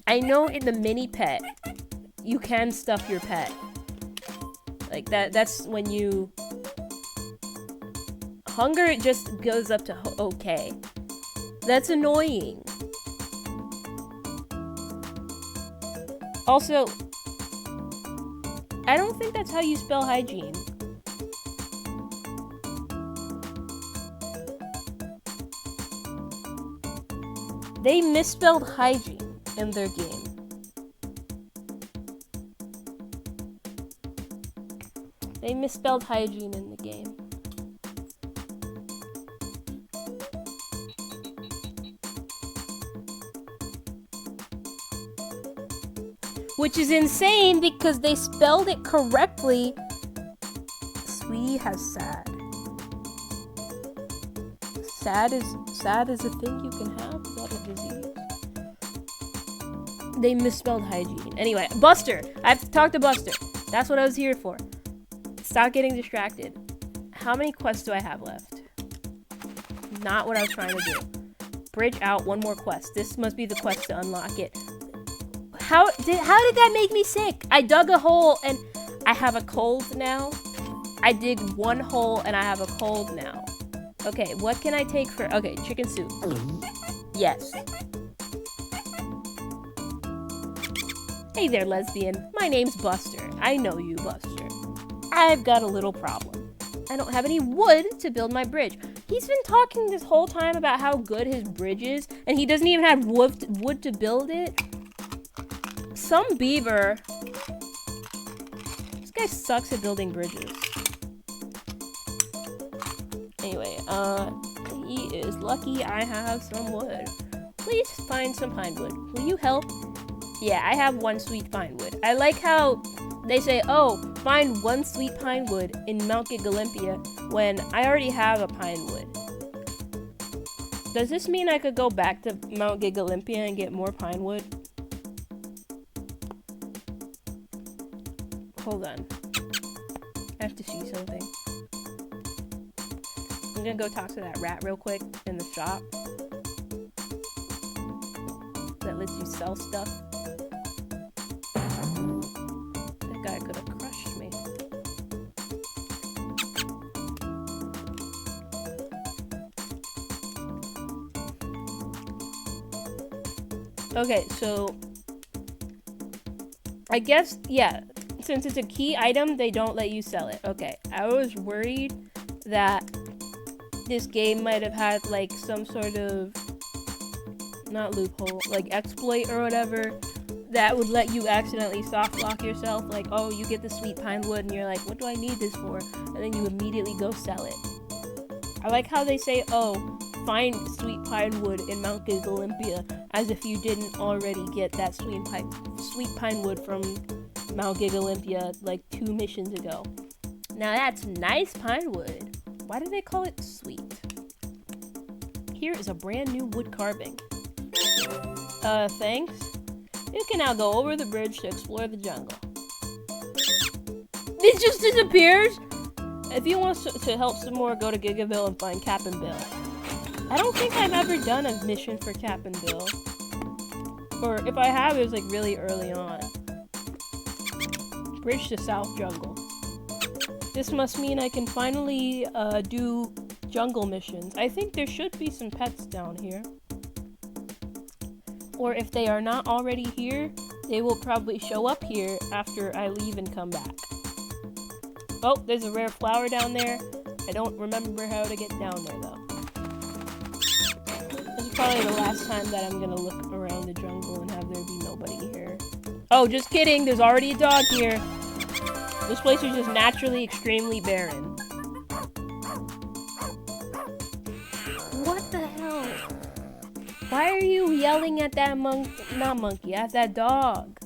I know in the mini pet, you can stuff your pet. Like that's when you... Hunger just goes up to okay. That's annoying. Also, I don't think that's how you spell hygiene. They misspelled hygiene in their game. They misspelled hygiene in the game. Which is insane because they spelled it correctly. Sweetie has sad. Sad is a thing you can have? Is that a disease? They misspelled hygiene. Anyway, Buster! I have to talk to Buster. That's what I was here for. Stop getting distracted. How many quests do I have left? Not what I was trying to do. Bridge out, one more quest. This must be the quest to unlock it. How did that make me sick? I dug a hole and I have a cold now. I dig one hole and I have a cold now. Okay, what can I take for... Okay, chicken soup. Yes. Hey there, lesbian. My name's Buster. I know you, Buster. I've got a little problem. I don't have any wood to build my bridge. He's been talking this whole time about how good his bridge is, and he doesn't even have wood to build it. Some beaver. This guy sucks at building bridges. Anyway, he is lucky I have some wood. Please find some pine wood. Will you help? Yeah, I have one sweet pine wood. I like how they say, oh, find one sweet pine wood in Mount Giga Olympia when I already have a pine wood. Does this mean I could go back to Mount Giga Olympia and get more pine wood? Hold on. I have to see something. I'm gonna go talk to that rat real quick in the shop. That lets you sell stuff. That guy could have crushed me. Okay, so I guess, yeah, since it's a key item, they don't let you sell it. Okay, I was worried that this game might have had like some sort of, not loophole, like exploit or whatever that would let you accidentally soft lock yourself. Like, oh, you get the sweet pine wood and you're like, what do I need this for? And then you immediately go sell it. I like how they say, oh, find sweet pine wood in Mount Giga Olympia, as if you didn't already get that sweet pine wood from Mount Giga Olympia like 2 missions ago. Now that's nice pine wood. Why do they call it sweet? Here is a brand new wood carving. Thanks. You can now go over the bridge to explore the jungle. This just disappears? If you want to help some more, go to Gigaville and find Cap and Bill. I don't think I've ever done a mission for Cap and Bill. Or if I have, it was like really early on. Bridge to South Jungle. This must mean I can finally do jungle missions. I think there should be some pets down here. Or if they are not already here, they will probably show up here after I leave and come back. Oh, there's a rare flower down there. I don't remember how to get down there though. This is probably the last time that I'm gonna look around the jungle and have there be nobody here. Oh, just kidding, there's already a dog here. This place is just naturally extremely barren. What the hell? Why are you yelling at that at that dog?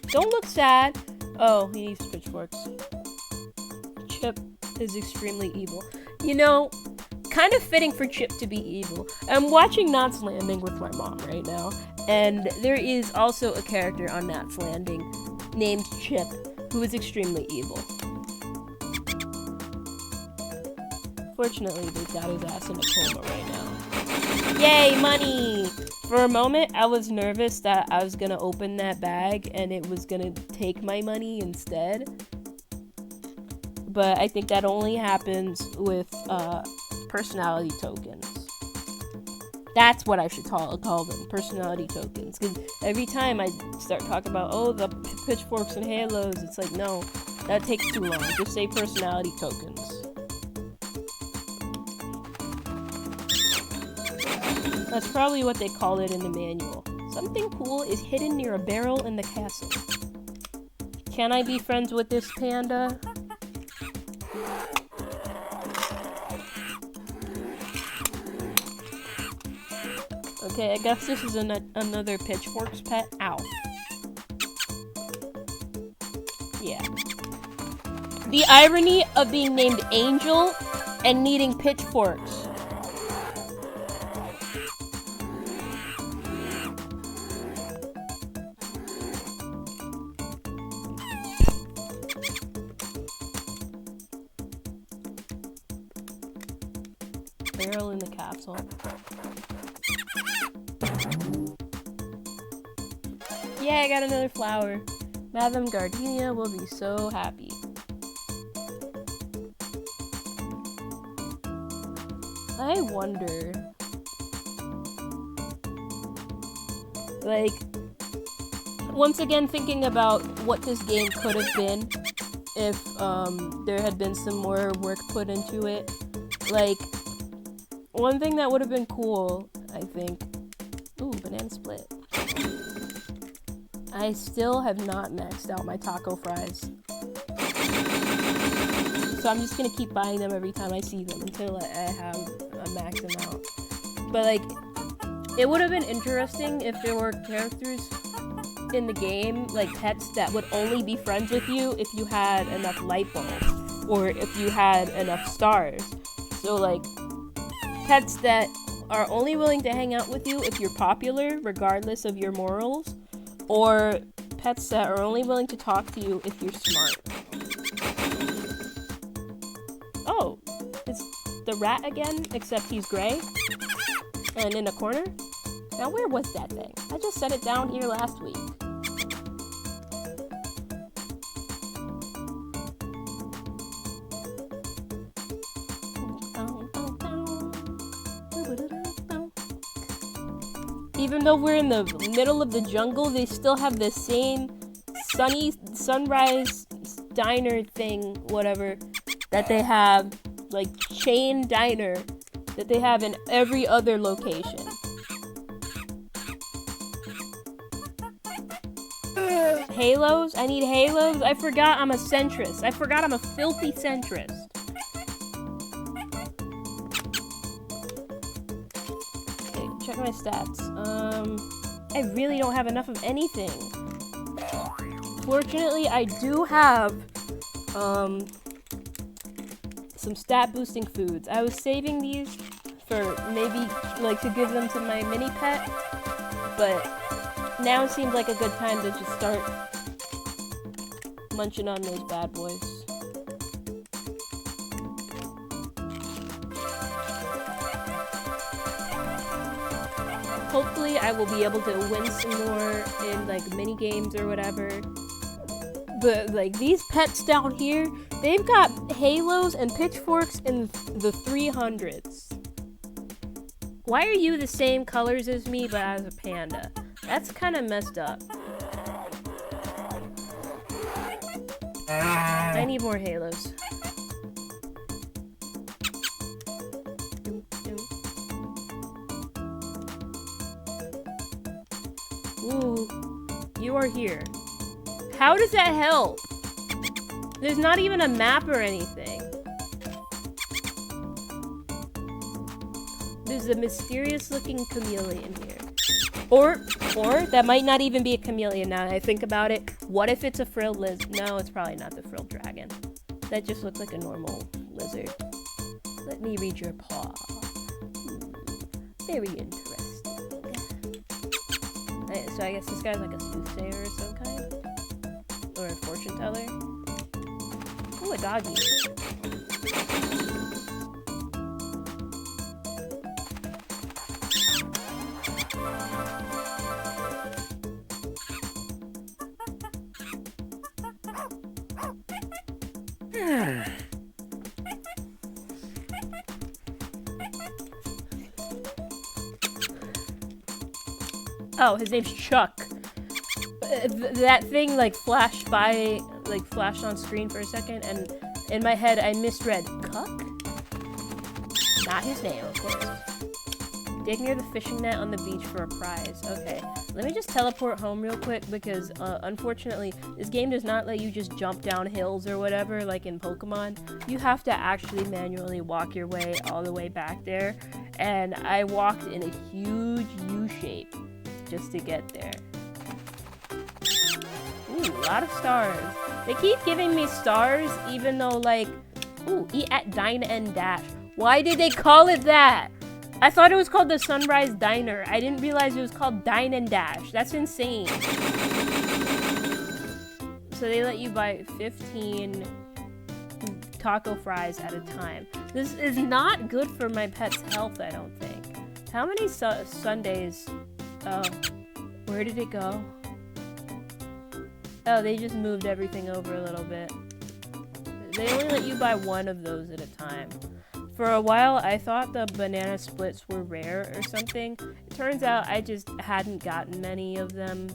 Don't look sad. Oh, he needs pitchforks. Chip is extremely evil. You know, kind of fitting for Chip to be evil. I'm watching Knots Landing with my mom right now, and there is also a character on Knots Landing named Chip, who is extremely evil. Fortunately, they've got his ass in a coma right now. Yay, money! For a moment, I was nervous that I was gonna open that bag and it was gonna take my money instead. But I think that only happens with personality tokens. That's what I should call them, personality tokens. Because every time I start talking about, oh, the pitchforks and halos, it's like, no, that takes too long. Just say personality tokens. That's probably what they call it in the manual. Something cool is hidden near a barrel in the castle. Can I be friends with this panda? Okay, I guess this is another pitchforks pet. Ow. Yeah. The irony of being named Angel and needing pitchforks. Barrel in the castle. Yeah, I got another flower. Madame Gardenia will be so happy. I wonder... like... once again thinking about what this game could have been if there had been some more work put into it. Like, one thing that would have been cool, I think... ooh, banana split. I still have not maxed out my taco fries. So I'm just gonna keep buying them every time I see them until I have a max amount. But like, it would have been interesting if there were characters in the game, like pets, that would only be friends with you if you had enough light bulbs, or if you had enough stars. So like, pets that are only willing to hang out with you if you're popular, regardless of your morals, or pets that are only willing to talk to you if you're smart. Oh, it's the rat again, except he's gray and in a corner. Now where was that thing? I just set it down here last week. Even though we're in the middle of the jungle, they still have the same sunrise diner thing, whatever, that they have, like chain diner, that they have in every other location. Halos? I need halos? I forgot I'm a centrist. I forgot I'm a filthy centrist. Check my stats. I really don't have enough of anything. Fortunately, I do have, some stat boosting foods. I was saving these for maybe, like, to give them to my mini pet, but now it seems like a good time to just start munching on those bad boys. Hopefully I will be able to win some more in like mini games or whatever. But like these pets down here, they've got halos and pitchforks in the 300s. Why are you the same colors as me but as a panda? That's kind of messed up. I need more halos. Ooh, you are here. How does that help? There's not even a map or anything. There's a mysterious looking chameleon here. Or that might not even be a chameleon now that I think about it. What if it's a frilled lizard? No, it's probably not the frilled dragon. That just looks like a normal lizard. Let me read your paw. Very interesting. So I guess this guy's like a soothsayer of some kind? Or a fortune teller? Ooh, a doggy. Oh, his name's Chuck. That thing like flashed by, like flashed on screen for a second, and in my head I misread Cuck? Not his name, of course. Dig near the fishing net on the beach for a prize. Okay, let me just teleport home real quick because unfortunately this game does not let you just jump down hills or whatever like in Pokemon. You have to actually manually walk your way all the way back there, and I walked in a huge U-shape just to get there. Ooh, a lot of stars. They keep giving me stars even though like, ooh, eat at Dine and Dash. Why did they call it that? I thought it was called the Sunrise Diner. I didn't realize it was called Dine and Dash. That's insane. So they let you buy 15 taco fries at a time. This is not good for my pet's health, I don't think. How many Sundays? Oh, where did it go? Oh, they just moved everything over a little bit. They only let you buy one of those at a time. For a while, I thought the banana splits were rare or something. It turns out I just hadn't gotten many of them.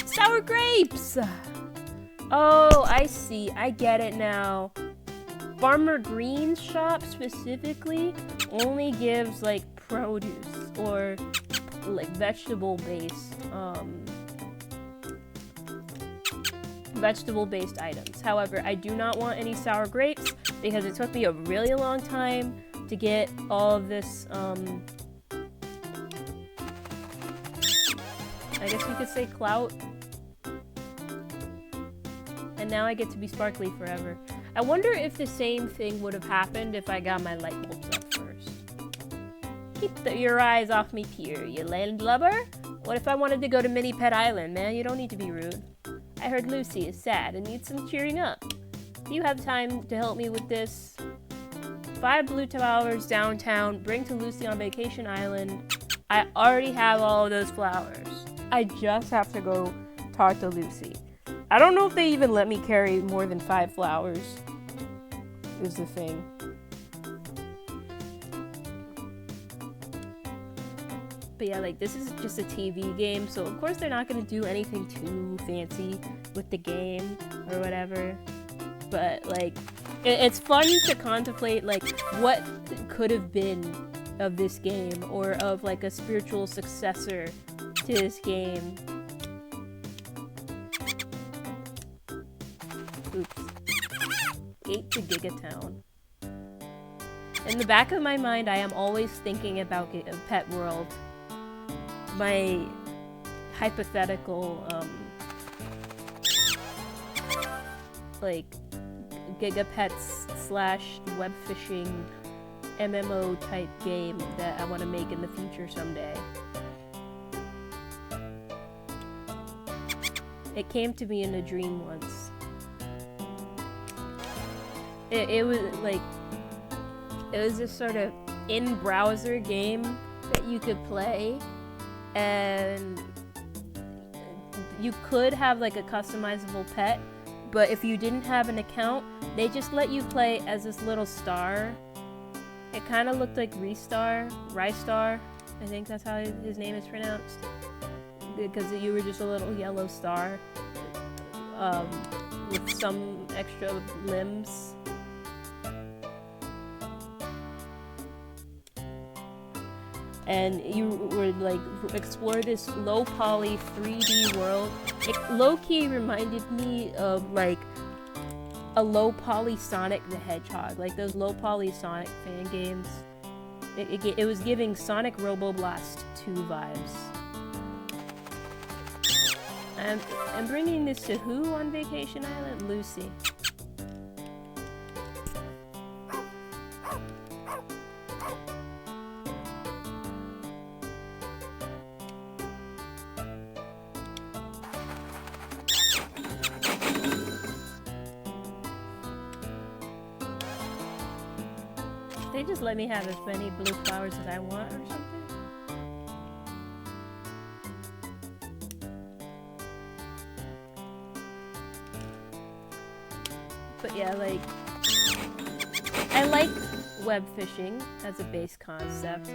Sour grapes! Oh, I see. I get it now. Farmer Green's shop specifically only gives like produce or like vegetable-based items. However, I do not want any sour grapes because it took me a really long time to get all of this, I guess you could say clout. And now I get to be sparkly forever. I wonder if the same thing would have happened if I got my light bulbs up first. Keep your eyes off me, Pierre, you landlubber. What if I wanted to go to Mini Pet Island, man? You don't need to be rude. I heard Lucy is sad and needs some cheering up. Do you have time to help me with this? 5 blue flowers downtown, bring to Lucy on Vacation Island. I already have all of those flowers. I just have to go talk to Lucy. I don't know if they even let me carry more than 5 flowers, is the thing. But yeah, like, this is just a TV game, so of course they're not gonna do anything too fancy with the game or whatever. But, like, it's fun to contemplate, like, what could have been of this game, or of, like, a spiritual successor to this game. Oops. Gate to Giga Town. In the back of my mind, I am always thinking about Pet World. My hypothetical, like, Gigapets / web fishing MMO type game that I want to make in the future someday. It came to me in a dream once. It was like, it was this sort of in-browser game that you could play, and you could have like a customizable pet, but if you didn't have an account, they just let you play as this little star. It kind of looked like Rystar, I think that's how his name is pronounced, because you were just a little yellow star with some extra limbs. And you would like explore this low poly 3D world. It low-key reminded me of like a low poly Sonic the Hedgehog, like those low poly Sonic fan games. It was giving Sonic Roboblast 2 vibes. I'm bringing this to who on Vacation Island? Lucy. They just let me have as many blue flowers as I want or something? yeah, like, I like web fishing as a base concept,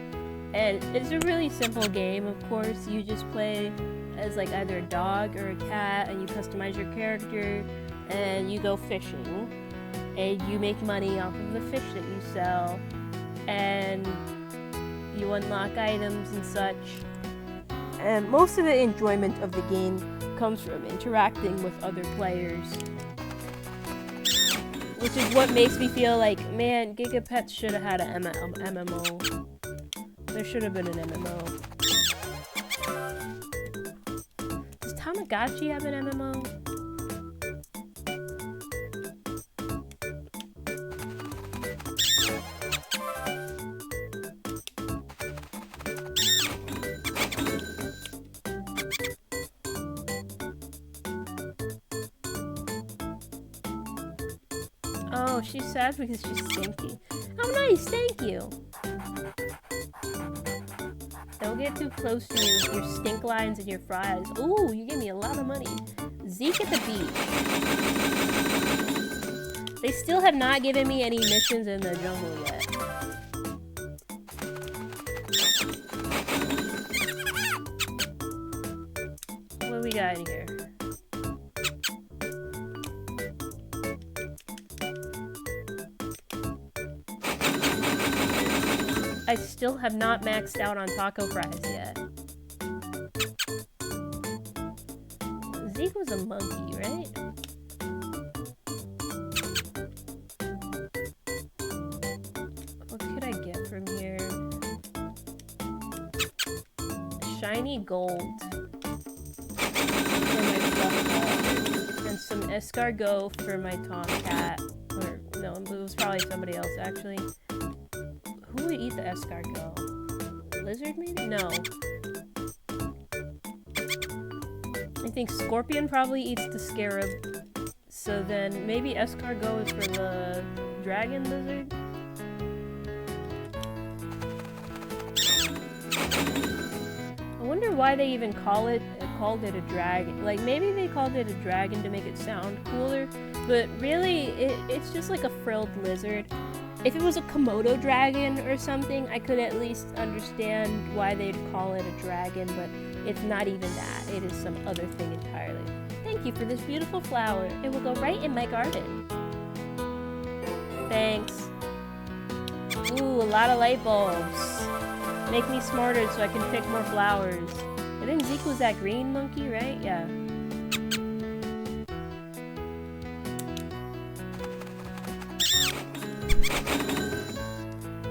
and it's a really simple game. Of course, you just play as like either a dog or a cat, and you customize your character, and you go fishing, and you make money off of the fish that you sell, and you unlock items and such. And most of the enjoyment of the game comes from interacting with other players, which is what makes me feel like, man, Giga Pets should have had an MMO. There should have been an MMO. Does Tamagotchi have an MMO? Oh, she's sad because she's stinky. Oh, nice, thank you. Don't get too close to me with your stink lines and your fries. Ooh, you give me a lot of money. Zeke at the beach. They still have not given me any missions in the jungle yet. What do we got in here? I still have not maxed out on taco fries yet. Zeke was a monkey, right? What could I get from here? Shiny gold. For my fluff ball. And some escargot for my tomcat. Or, no, it was probably somebody else, actually. Who would eat the escargot? Lizard, maybe? No. I think Scorpion probably eats the scarab. So then maybe escargot is for the dragon lizard? I wonder why they even called it a dragon. Like, maybe they called it a dragon to make it sound cooler, but really, it's just like a frilled lizard. If it was a Komodo dragon or something, I could at least understand why they'd call it a dragon, but it's not even that. It is some other thing entirely. Thank you for this beautiful flower. It will go right in my garden. Thanks. Ooh, a lot of light bulbs. Make me smarter so I can pick more flowers. I think Zeke was that green monkey, right? Yeah.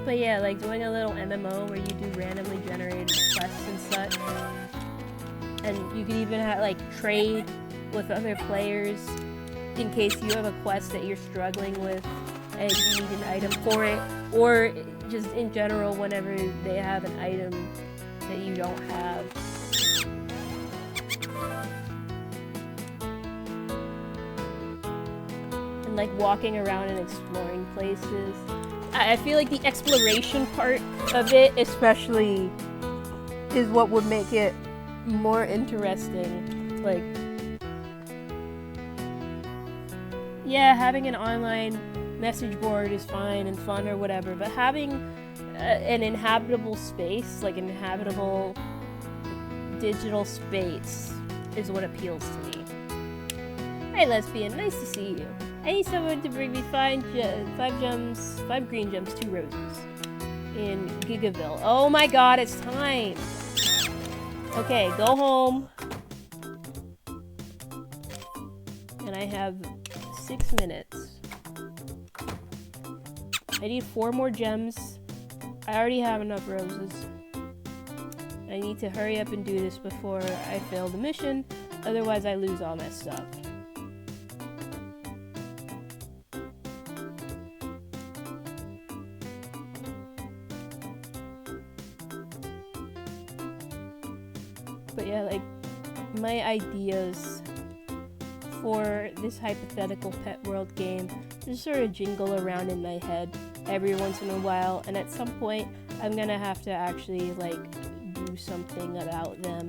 But yeah, like doing a little MMO where you do randomly generated quests and such. And you can even have, like, trade with other players in case you have a quest that you're struggling with and you need an item for it. Or just in general, whenever they have an item that you don't have. And like walking around and exploring places. I feel like the exploration part of it especially is what would make it more interesting. Like, yeah, having an online message board is fine and fun or whatever, but having an inhabitable space, like an inhabitable digital space, is what appeals to me. Hi, lesbian, nice to see you. I need someone to bring me 5 gems, 5 green gems, 2 roses in Gigaville. Oh my god, it's time! Okay, go home. And I have 6 minutes. I need 4 more gems. I already have enough roses. I need to hurry up and do this before I fail the mission, otherwise I lose all my stuff. But yeah, like, my ideas for this hypothetical pet world game just sort of jingle around in my head every once in a while, and at some point I'm gonna have to actually, like, do something about them.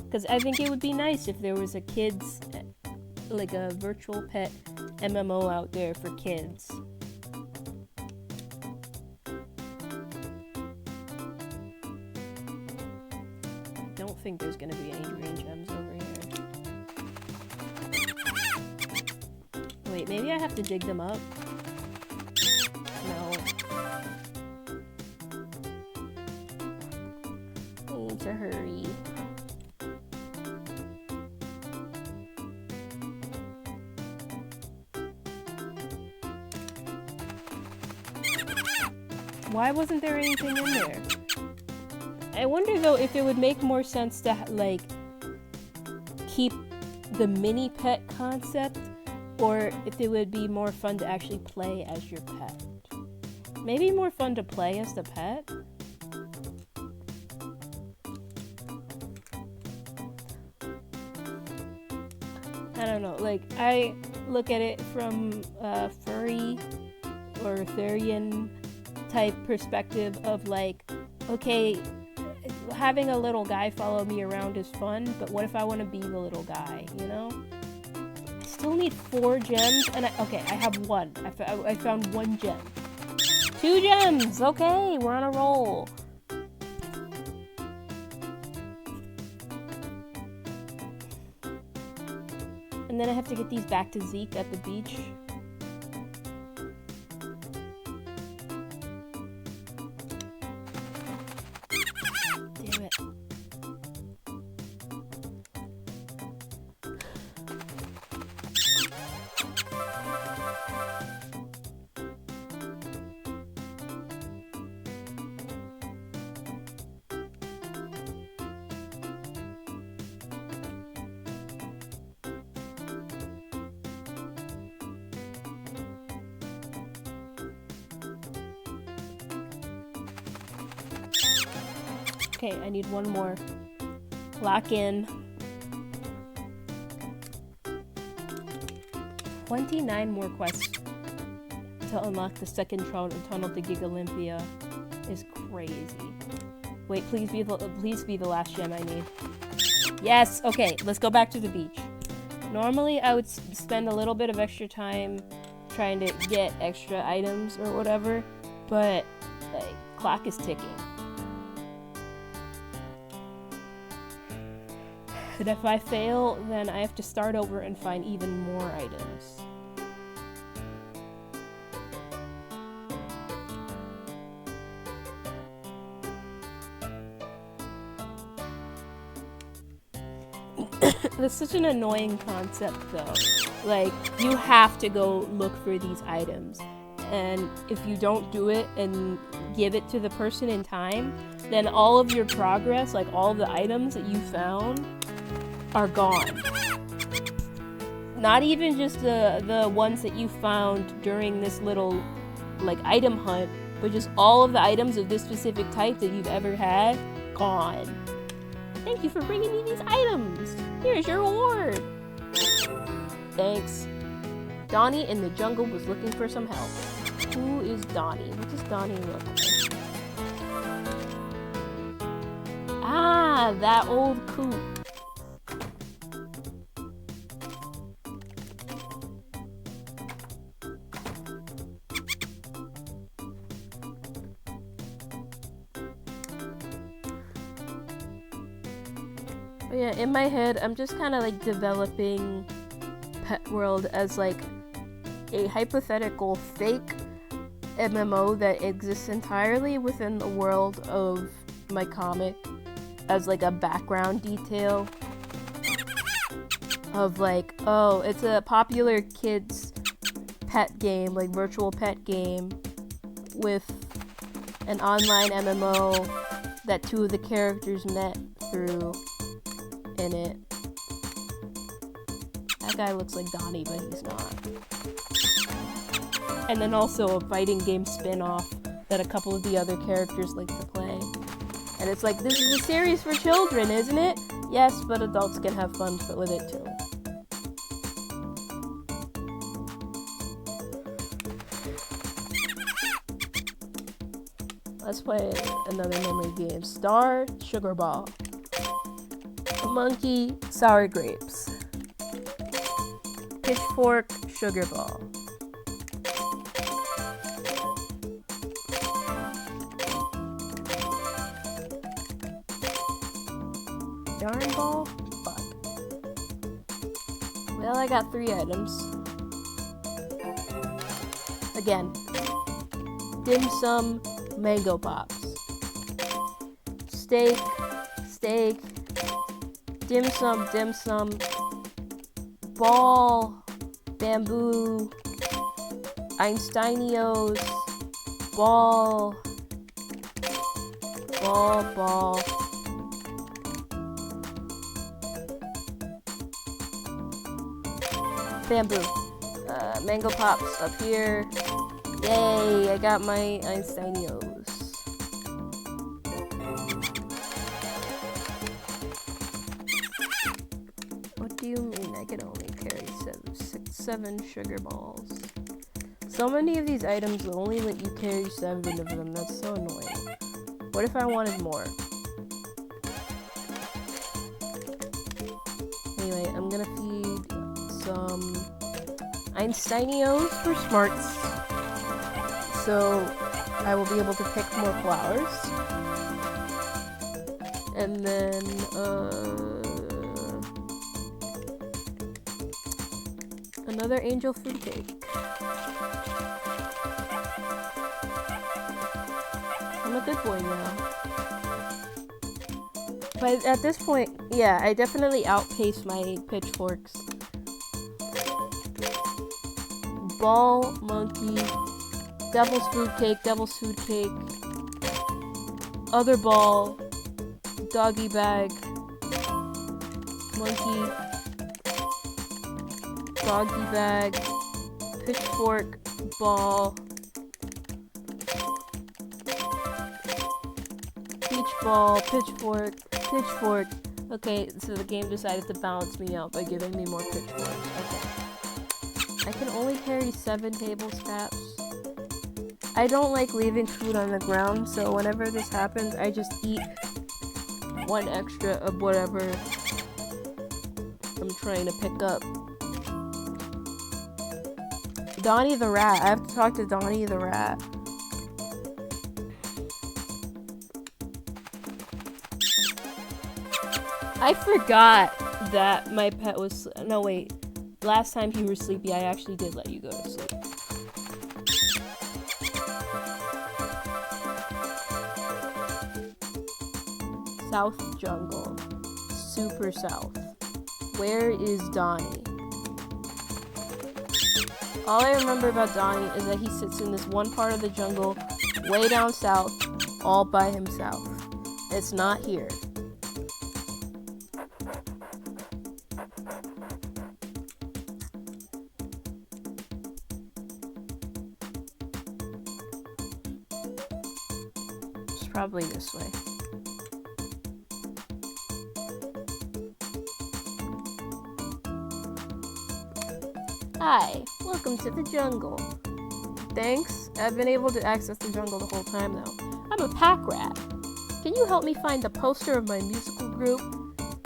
Because I think it would be nice if there was a kids, like a virtual pet MMO out there for kids. Don't think there's gonna be any green gems over here. Wait, maybe I have to dig them up? No. I need to hurry. Why wasn't there anything in there? I wonder though if it would make more sense to like keep the mini pet concept, or if it would be more fun to actually play as your pet. Maybe more fun to play as the pet? I don't know, like I look at it from a furry or Therian type perspective of like, okay, having a little guy follow me around is fun, but what if I want to be the little guy, you know? I still need 4 gems, and I have 1. I found 1 gem. 2 gems! Okay, we're on a roll. And then I have to get these back to Zeke at the beach. Damn it. Okay, I need 1 more. Lock in. 29 more quests to unlock the second tunnel to Giga Olympia is crazy. Wait, please be the last gem I need. Yes! Okay, let's go back to the beach. Normally, I would spend a little bit of extra time trying to get extra items or whatever, but, like, clock is ticking. And if I fail, then I have to start over and find even more items. That's such an annoying concept though. Like, you have to go look for these items. And if you don't do it and give it to the person in time, then all of your progress, like all the items that you found, are gone. Not even just the ones that you found during this little like item hunt, but just all of the items of this specific type that you've ever had, gone. Thank you for bringing me these items. Here's your reward. Thanks. Donnie in the jungle was looking for some help. Who is Donnie? What does Donnie look like? Ah, that old coot. But yeah, in my head, I'm just kind of like developing Pet World as like a hypothetical fake MMO that exists entirely within the world of my comic as like a background detail of like, oh, it's a popular kids pet game, like virtual pet game with an online MMO that 2 of the characters met through in it. That guy looks like Donnie, but he's not. And then also a fighting game spin-off that a couple of the other characters like to play. And it's like, this is a series for children, isn't it? Yes, but adults can have fun with it too. Let's play another memory game. Star Sugar Ball. monkey, sour grapes. Pitchfork, sugar ball. Yarn ball? Fuck. Well, I got 3 items. Again. Dim sum, mango pops. Steak, steak. Dim sum. Ball, bamboo. Einsteinios. Ball. Ball. Bamboo. Mango pops up here. Yay, I got my Einsteinios. What do you mean I can only carry 7 sugar balls? So many of these items will only let you carry 7 of them. That's so annoying. What if I wanted more? Anyway, I'm gonna feed some Einsteinios for smarts. So I will be able to pick more flowers. And then, another angel food cake. I'm a good boy now. But at this point, yeah, I definitely outpaced my pitchforks. Ball, monkey, devil's food cake, other ball, doggy bag, monkey, doggy bag, pitchfork, ball, peach ball, pitchfork. Okay, so the game decided to balance me out by giving me more pitchforks. Okay. I can only carry 7 table scraps. I don't like leaving food on the ground, so whenever this happens, I just eat 1 extra of whatever I'm trying to pick up. Donnie the rat. I have to talk to Donnie the rat. I forgot that my pet was... No, wait. Last time you were sleepy, I actually did let you go to sleep. South Jungle. Super south. Where is Donnie? All I remember about Donnie is that he sits in this one part of the jungle, way down south, all by himself. It's not here. It's probably this way. Hi, welcome to the jungle. Thanks, I've been able to access the jungle the whole time though. I'm a pack rat. Can you help me find the poster of my musical group?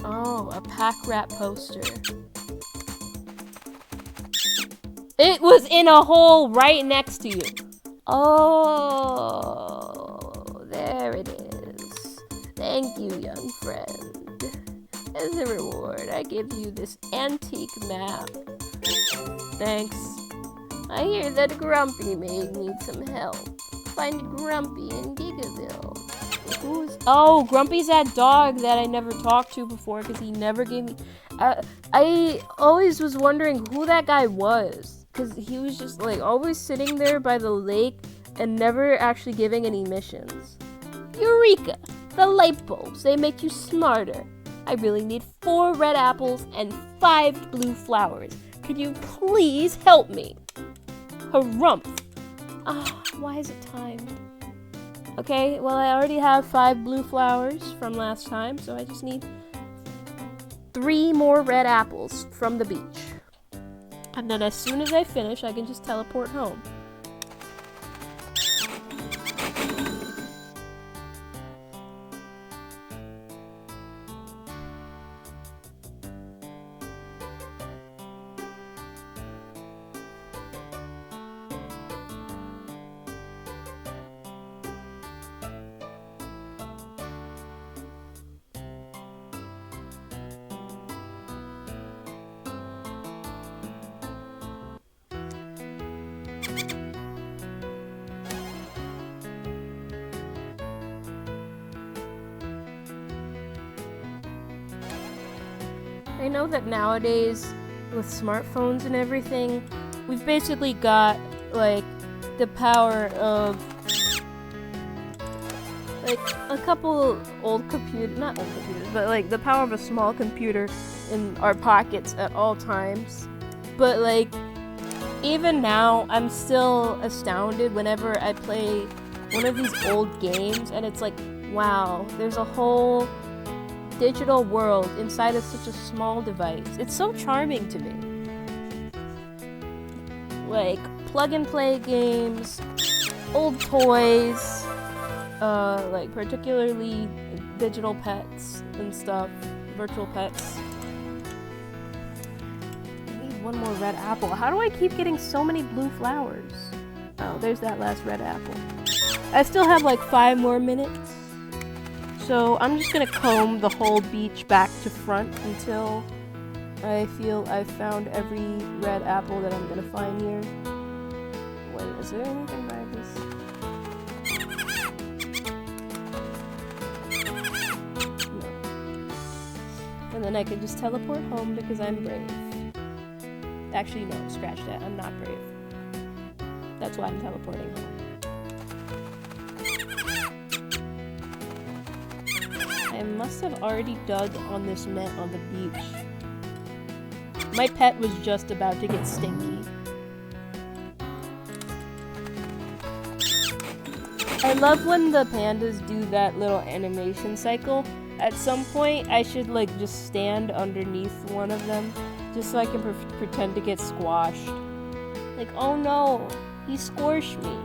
Oh, a pack rat poster. It was in a hole right next to you. Oh, there it is. Thank you, young friend. As a reward, I give you this antique map. Thanks. I hear that Grumpy may need some help. Find Grumpy in Gigaville. Who's... Oh, Grumpy's that dog that I never talked to before because he never gave me... I always was wondering who that guy was. Because he was just like always sitting there by the lake and never actually giving any missions. Eureka! The light bulbs, they make you smarter. I really need 4 red apples and 5 blue flowers. Could you please help me? Harumph. Why is it timed? Okay, well I already have 5 blue flowers from last time, so I just need 3 more red apples from the beach. And then as soon as I finish, I can just teleport home. I know that nowadays, with smartphones and everything, we've basically got, like, the power of, like, a couple old computers, not old computers, but, like, the power of a small computer in our pockets at all times. But, like, even now, I'm still astounded whenever I play one of these old games, and it's like, wow, there's a whole digital world inside of such a small device. It's so charming to me. Like, plug-and-play games, old toys, like, particularly digital pets and stuff, virtual pets. I need one more red apple. How do I keep getting so many blue flowers? Oh, there's that last red apple. I still have like 5 more minutes. So I'm just gonna comb the whole beach back to front until I feel I've found every red apple that I'm gonna find here. Wait, is there anything by this? No. And then I can just teleport home because I'm brave. Actually, no, scratch that. I'm not brave. That's why I'm teleporting home. I must have already dug on this net on the beach. My pet was just about to get stinky. I love when the pandas do that little animation cycle. At some point, I should like just stand underneath one of them just so I can pretend to get squashed. Like, oh no, he squashed me.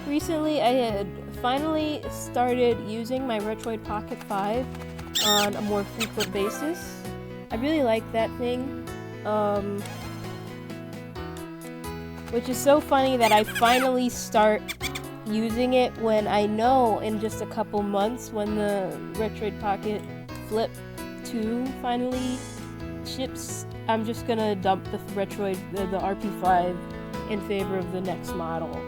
Recently, I had finally started using my Retroid Pocket 5 on a more frequent basis. I really like that thing, which is so funny that I finally start using it when I know in just a couple months when the Retroid Pocket Flip 2 finally ships, I'm just gonna dump the Retroid, the RP5 in favor of the next model.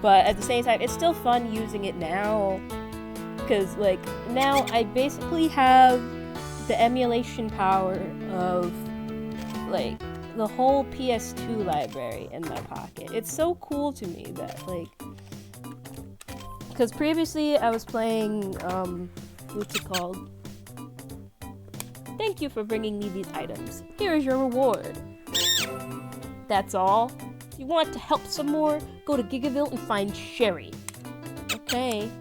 But at the same time, it's still fun using it now, because like now I basically have the emulation power of like the whole PS2 library in my pocket. It's so cool to me that like, because previously I was playing what's it called? Thank you for bringing me these items. Here is your reward. That's all. You want to help some more? Go to Gigaville and find Sherry. Okay.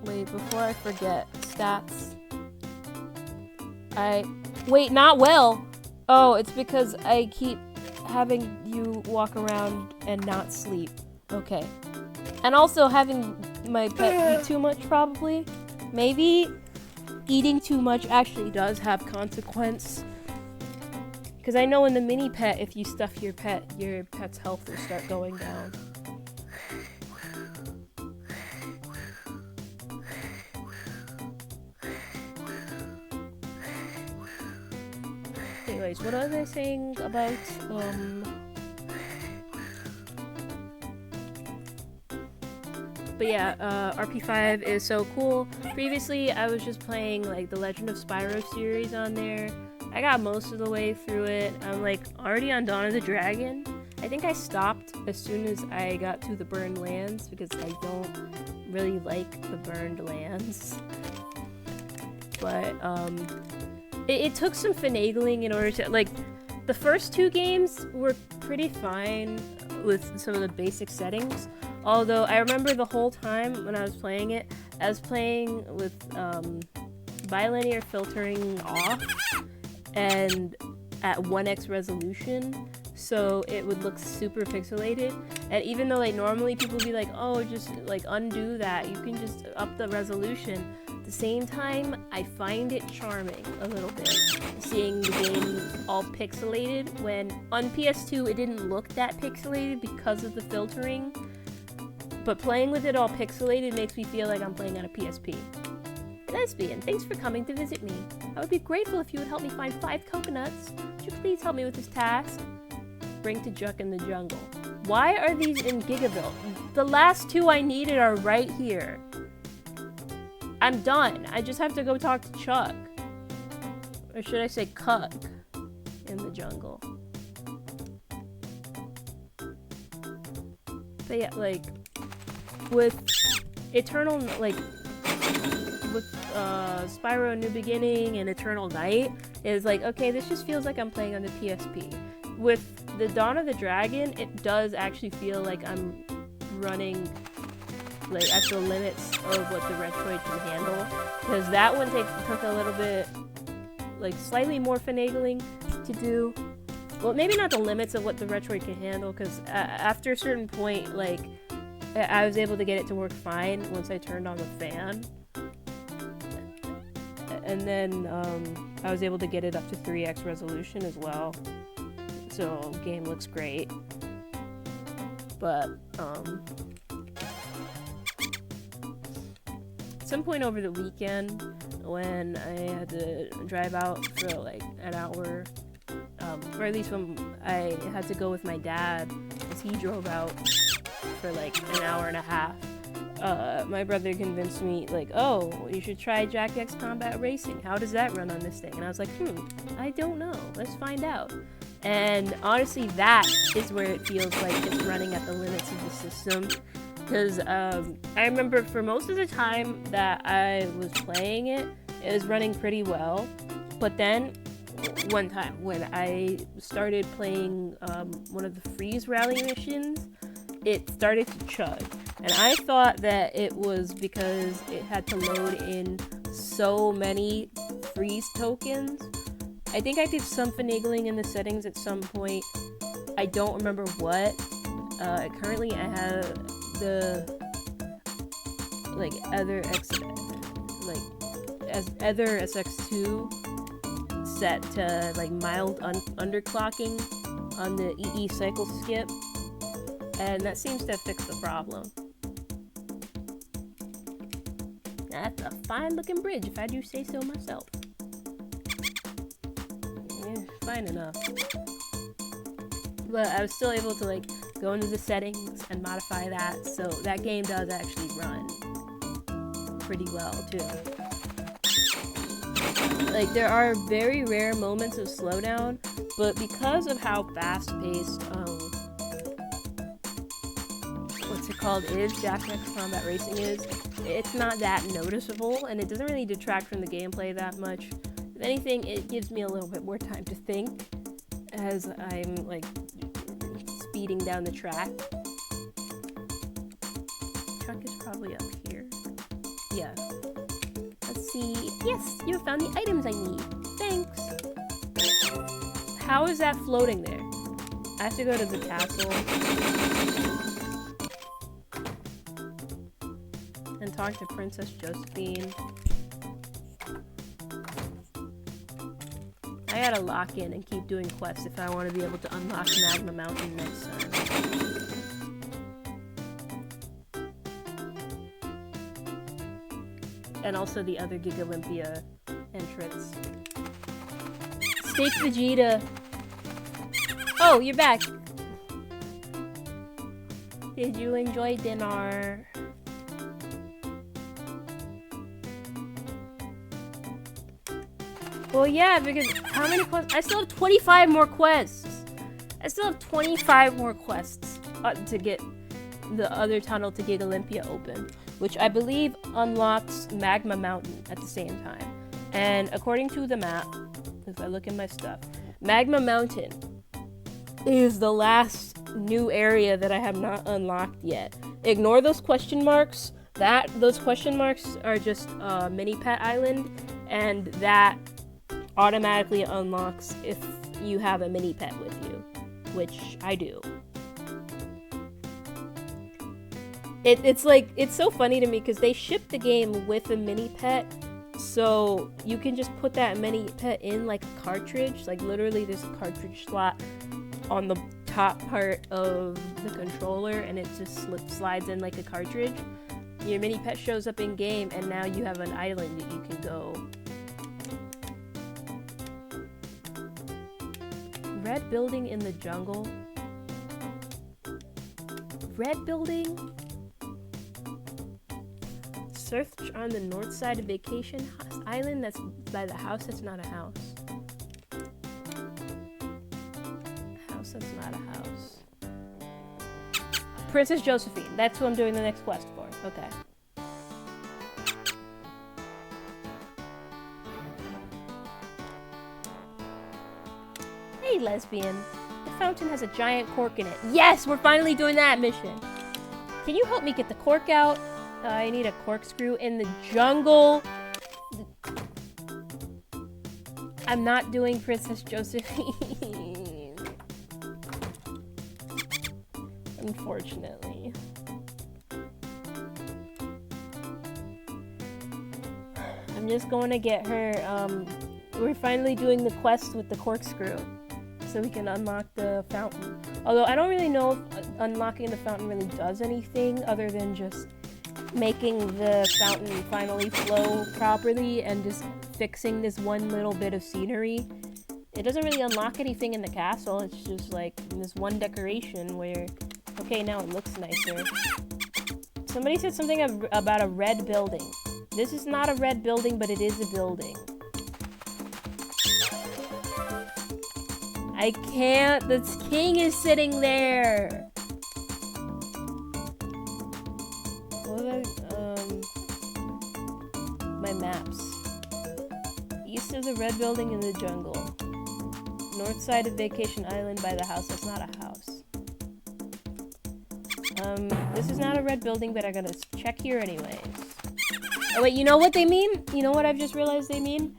Wait, before I forget, stats. Wait, not well! Oh, it's because I keep having you walk around and not sleep. Okay. And also having my pet eat too much, probably. Maybe eating too much actually does have consequence. Because I know in the mini pet, if you stuff your pet's health will start going down. Anyways, what was I saying about, But yeah, RP5 is so cool. Previously, I was just playing like the Legend of Spyro series on there. I got most of the way through it. I'm like already on Dawn of the Dragon. I think I stopped as soon as I got to the Burned Lands because I don't really like the Burned Lands. But it took some finagling in order to, like, the first 2 games were pretty fine with some of the basic settings. Although, I remember the whole time when I was playing it, I was playing with bilinear filtering off and at 1x resolution, so it would look super pixelated. And even though like normally people would be like, oh, just like undo that, you can just up the resolution. At the same time, I find it charming a little bit, seeing the game all pixelated, when on PS2 it didn't look that pixelated because of the filtering. but playing with it all pixelated makes me feel like I'm playing on a PSP. Lesbian, thanks for coming to visit me. I would be grateful if you would help me find 5 coconuts. Would you please help me with this task? Bring to Juck in the jungle. Why are these in Gigaville? The last 2 I needed are right here. I'm done. I just have to go talk to Chuck. Or should I say Cuck in the jungle. But yeah, like, with Eternal, like, with Spyro New Beginning and Eternal Night, is like, okay, this just feels like I'm playing on the PSP. With the Dawn of the Dragon, it does actually feel like I'm running like at the limits of what the Retroid can handle, because that one took a little bit, like, slightly more finagling to do. Well, maybe not the limits of what the Retroid can handle, because after a certain point, like, I was able to get it to work fine once I turned on the fan. And then I was able to get it up to 3x resolution as well. So, game looks great. But, at some point over the weekend, when I had to drive out for like an hour, or at least when I had to go with my dad, because he drove out for like an hour and a half, my brother convinced me, like, oh, you should try Jack X Combat Racing. How does that run on this thing? And I was like, I don't know. Let's find out. And honestly, that is where it feels like it's running at the limits of the system. Because I remember for most of the time that I was playing it, it was running pretty well. But then, one time when I started playing one of the freeze rally missions, it started to chug. And I thought that it was because it had to load in so many freeze tokens. I think I did some finagling in the settings at some point. I don't remember what. Currently I have the Ether SX2 set to like mild underclocking on the EE cycle skip, and that seems to fix the problem. That's a fine looking bridge, if I do say so myself. Fine enough. But I was still able to like go into the settings and modify that, so that game does actually run pretty well too. Like, there are very rare moments of slowdown, but because of how fast-paced Jack X Combat Racing is, it's not that noticeable, and it doesn't really detract from the gameplay that much. If anything, it gives me a little bit more time to think as I'm, like, speeding down the track. Truck is probably up here. Yeah. Let's see. Yes, you have found the items I need. Thanks. How is that floating there? I have to go to the castle and talk to Princess Josephine. I gotta lock in and keep doing quests if I want to be able to unlock Magma Mountain next time. And also the other Giga Olympia entrance. Steak Vegeta! Oh, you're back! Did you enjoy dinner? Well, yeah, because how many quests? I still have 25 more quests. I still have 25 more quests to get the other tunnel to Giga Olympia open, which I believe unlocks Magma Mountain at the same time. And according to the map, if I look in my stuff, Magma Mountain is the last new area that I have not unlocked yet. Ignore those question marks. Those question marks are just Mini Pet Island, and that automatically unlocks if you have a mini pet with you, which I do. It's so funny to me because they ship the game with a mini pet, so you can just put that mini pet in like a cartridge. Like, literally there's a cartridge slot on the top part of the controller and it just slides in like a cartridge. Your mini pet shows up in game and now you have an island that you can go. Red building in the jungle. Red building? Search on the north side of vacation island that's by the house that's not a house. House that's not a house. Princess Josephine. That's who I'm doing the next quest for. Okay. Hey, lesbian. The fountain has a giant cork in it. Yes, we're finally doing that mission. Can you help me get the cork out? I need a corkscrew in the jungle. I'm not doing Princess Josephine. Unfortunately. I'm just going to get her, we're finally doing the quest with the corkscrew. So we can unlock the fountain. Although I don't really know if unlocking the fountain really does anything other than just making the fountain finally flow properly and just fixing this one little bit of scenery. It doesn't really unlock anything in the castle, it's just like this one decoration where, okay, now it looks nicer. Somebody said something about a red building. This is not a red building, but it is a building. I can't, the king is sitting there! My maps. East of the red building in the jungle. North side of Vacation Island by the house. That's not a house. This is not a red building, but I'm gonna check here anyways. Oh wait, you know what they mean? You know what I've just realized they mean?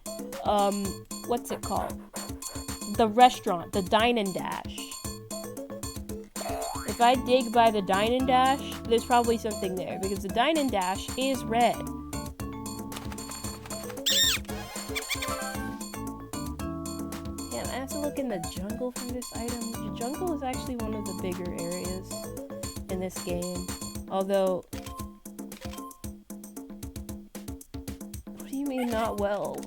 What's it called? The restaurant, the Dine and Dash. If I dig by the Dine and Dash, there's probably something there, because the Dine and Dash is red. Damn, I have to look in the jungle for this item. The jungle is actually one of the bigger areas in this game. Although... What do you mean not well?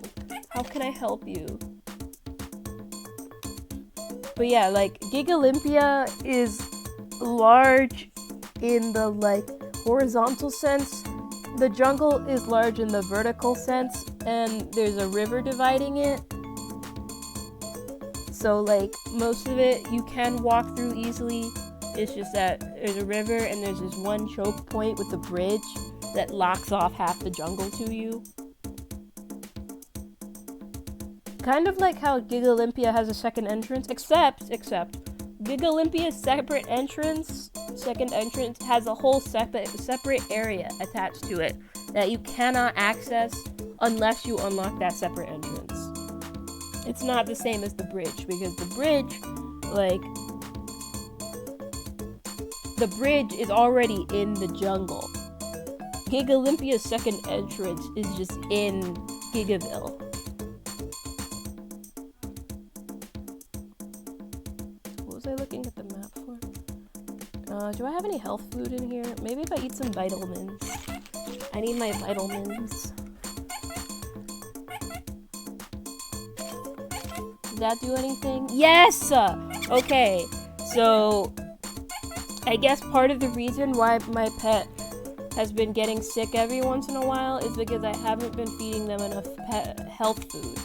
How can I help you? But yeah, like, Giga is large in the, like, horizontal sense. The jungle is large in the vertical sense, and there's a river dividing it. So, like, most of it you can walk through easily. It's just that there's a river, and there's this one choke point with a bridge that locks off half the jungle to you. Kind of like how Giga has a second entrance, except Giga second entrance has a whole separate area attached to it that you cannot access unless you unlock that separate entrance. It's not the same as the bridge, because the bridge is already in the jungle. Giga second entrance is just in Gigaville. Was I looking at the map for? Do I have any health food in here? Maybe if I eat some vitamins. I need my vitamins. Did that do anything? Yes! Okay, so I guess part of the reason why my pet has been getting sick every once in a while is because I haven't been feeding them enough health food.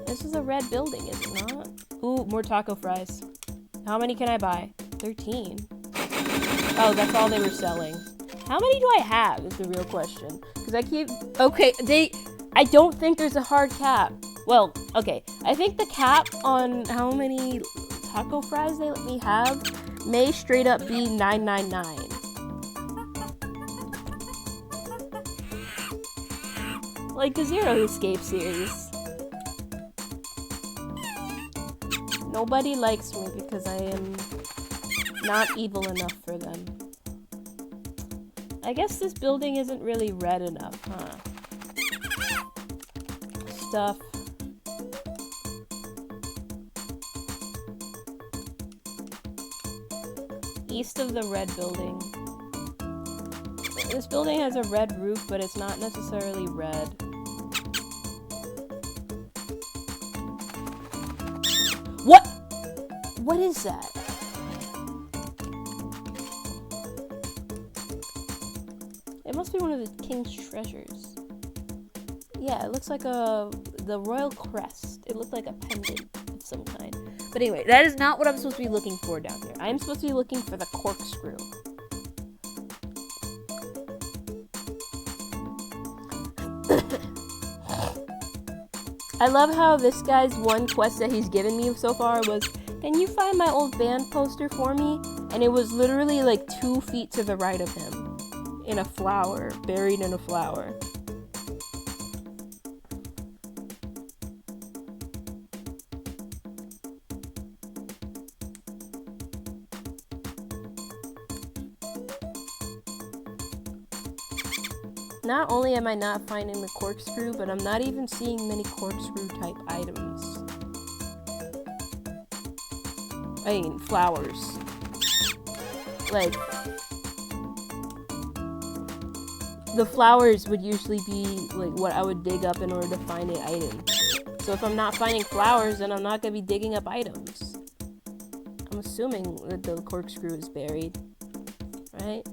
This is a red building, is it not? Ooh, more taco fries. How many can I buy? 13. Oh, that's all they were selling. How many do I have is the real question. Because I keep... Okay, I don't think there's a hard cap. Well, okay. I think the cap on how many taco fries they let me have may straight up be $9.99. Like the Zero Escape series. Nobody likes me because I am not evil enough for them. I guess this building isn't really red enough, huh? Stuff. east of the red building. This building has a red roof, but it's not necessarily red. What? What is that? It must be one of the king's treasures. Yeah, it looks like the royal crest. It looked like a pendant of some kind. But anyway, that is not what I'm supposed to be looking for down here. I'm supposed to be looking for the corkscrew. I love how this guy's one quest that he's given me so far was, can you find my old band poster for me? And it was literally like 2 feet to the right of him. In a flower, buried in a flower. Not only am I not finding the corkscrew, but I'm not even seeing many corkscrew type items. I mean, flowers. Like, the flowers would usually be like what I would dig up in order to find an item. So if I'm not finding flowers, then I'm not gonna be digging up items. I'm assuming that the corkscrew is buried, right?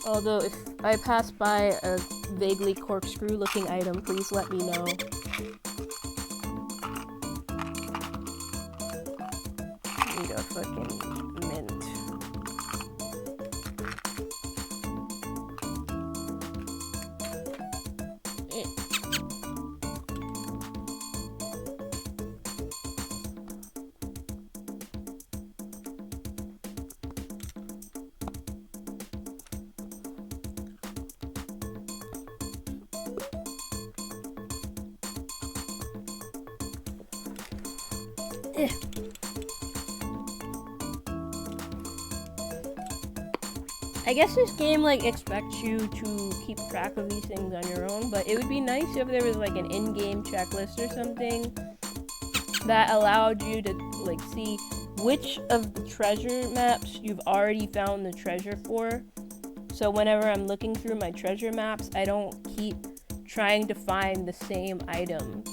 Although if I pass by a vaguely corkscrew looking item, please let me know. Need a fucking mint. I guess this game like expects you to keep track of these things on your own, but it would be nice if there was like an in-game checklist or something that allowed you to like see which of the treasure maps you've already found the treasure for. So whenever I'm looking through my treasure maps, I don't keep trying to find the same item.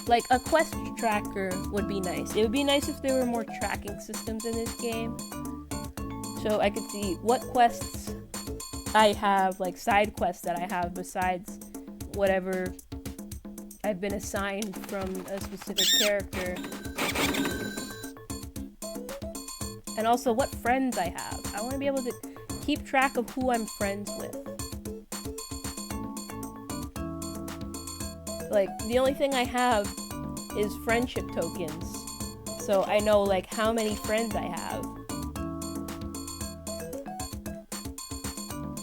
Like, a quest tracker would be nice. It would be nice if there were more tracking systems in this game. So I could see what quests I have, like side quests that I have besides whatever I've been assigned from a specific character. And also what friends I have. I want to be able to keep track of who I'm friends with. Like, the only thing I have is friendship tokens. So I know, like, how many friends I have.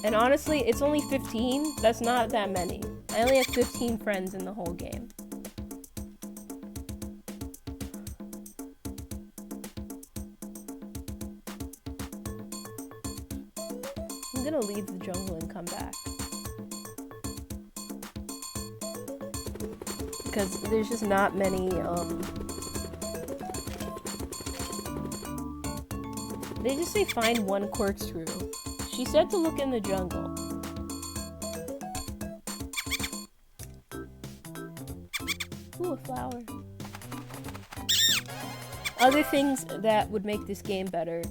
And honestly, it's only 15. That's not that many. I only have 15 friends in the whole game. I'm gonna leave the jungle and come back. Because there's just not many, They just say find one corkscrew. She said to look in the jungle. Ooh, a flower. Other things that would make this game better.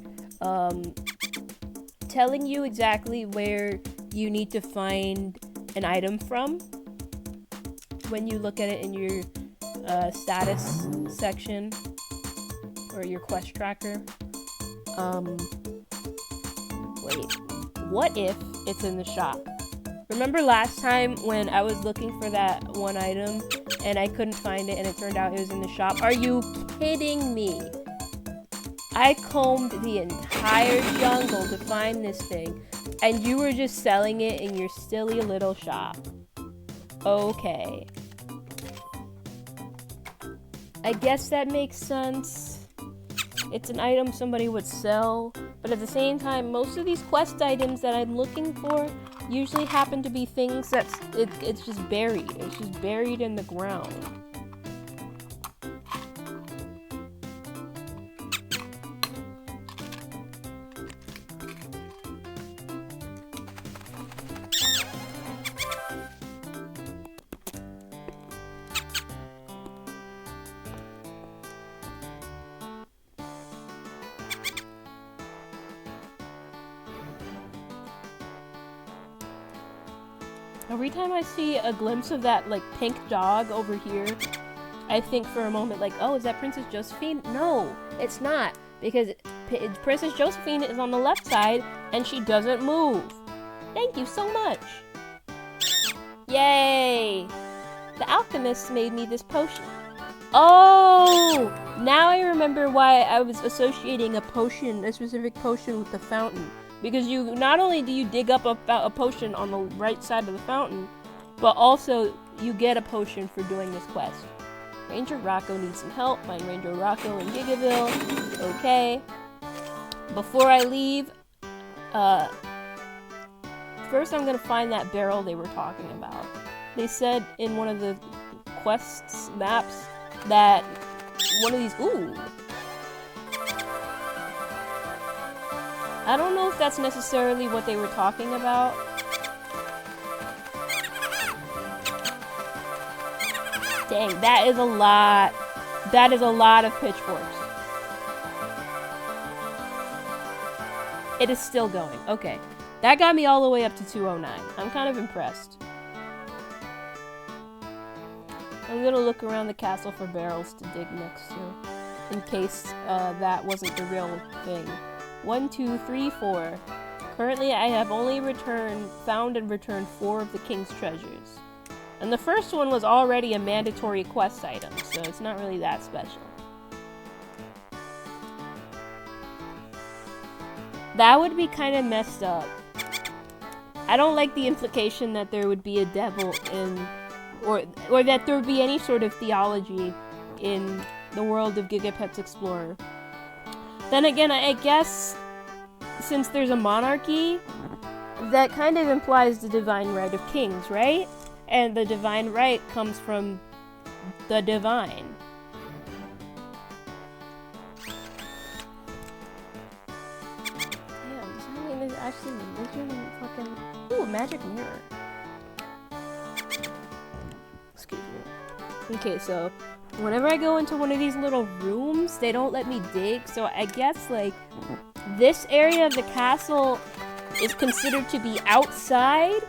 Telling you exactly where you need to find an item from. When you look at it in your status section or your quest tracker. Wait, what if it's in the shop? Remember last time when I was looking for that one item and I couldn't find it and it turned out it was in the shop? Are you kidding me? I combed the entire jungle to find this thing and you were just selling it in your silly little shop. Okay. I guess that makes sense. it's an item somebody would sell, but at the same time, most of these quest items that I'm looking for usually happen to be things it's just buried. It's just buried in the ground. Every time I see a glimpse of that, like, pink dog over here, I think for a moment, like, oh, is that Princess Josephine? No, it's not, because Princess Josephine is on the left side, and she doesn't move. Thank you so much. Yay! The alchemist made me this potion. Oh! Now I remember why I was associating a specific potion with the fountain. Because you, not only do you dig up a potion on the right side of the fountain, but also you get a potion for doing this quest. Ranger Rocco needs some help. Find Ranger Rocco in Gigaville. Okay. Before I leave, first I'm gonna find that barrel they were talking about. They said in one of the quests maps that one of these, ooh. I don't know if that's necessarily what they were talking about. Dang, that is a lot. That is a lot of pitchforks. It is still going. Okay. That got me all the way up to 209. I'm kind of impressed. I'm gonna look around the castle for barrels to dig next to, in case that wasn't the real thing. 1, 2, 3, 4. Currently, I have only found and returned 4 of the king's treasures. And the first one was already a mandatory quest item, so it's not really that special. That would be kind of messed up. I don't like the implication that there would be a devil in, or that there would be any sort of theology in the world of Gigapets Explorer. Then again, I guess, since there's a monarchy, that kind of implies the divine right of kings, right? And the divine right comes from the divine. Yeah, does that mean there's actually religion and fucking... Ooh, a magic mirror. Excuse me. Okay, so whenever I go into one of these little rooms, they don't let me dig, so I guess, like, this area of the castle is considered to be outside,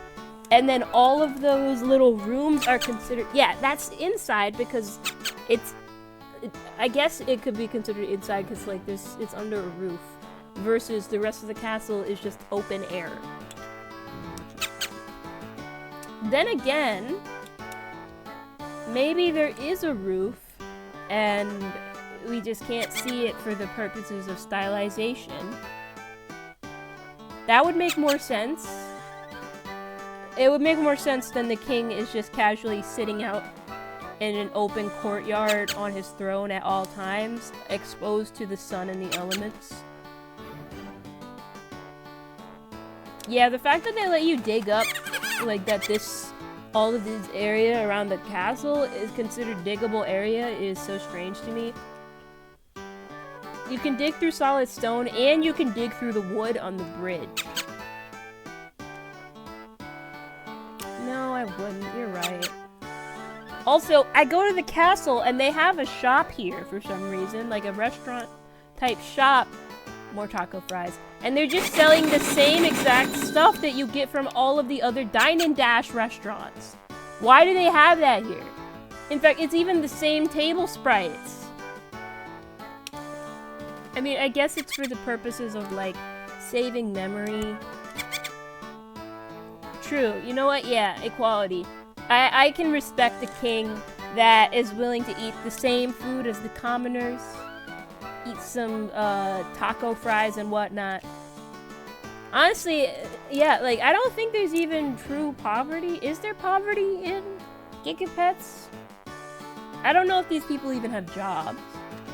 and then all of those little rooms are considered... Yeah, that's inside because I guess it could be considered inside because, like, it's under a roof, versus the rest of the castle is just open air. Then again, maybe there is a roof, and we just can't see it for the purposes of stylization. That would make more sense. It would make more sense than the king is just casually sitting out in an open courtyard on his throne at all times, exposed to the sun and the elements. Yeah, the fact that they let you dig up, like, that all of this area around the castle is considered diggable area is so strange to me. You can dig through solid stone, and you can dig through the wood on the bridge. No, I wouldn't. You're right. Also, I go to the castle, and they have a shop here for some reason, like a restaurant-type shop. More taco fries. And they're just selling the same exact stuff that you get from all of the other Dine and Dash restaurants. Why do they have that here? In fact, it's even the same table sprites. I mean, I guess it's for the purposes of, like, saving memory. True. You know what? Yeah, equality. I can respect a king that is willing to eat the same food as the commoners. Eat some taco fries and whatnot. Honestly, yeah, like, I don't think there's even true poverty. Is there poverty in Gigapets? I don't know if these people even have jobs.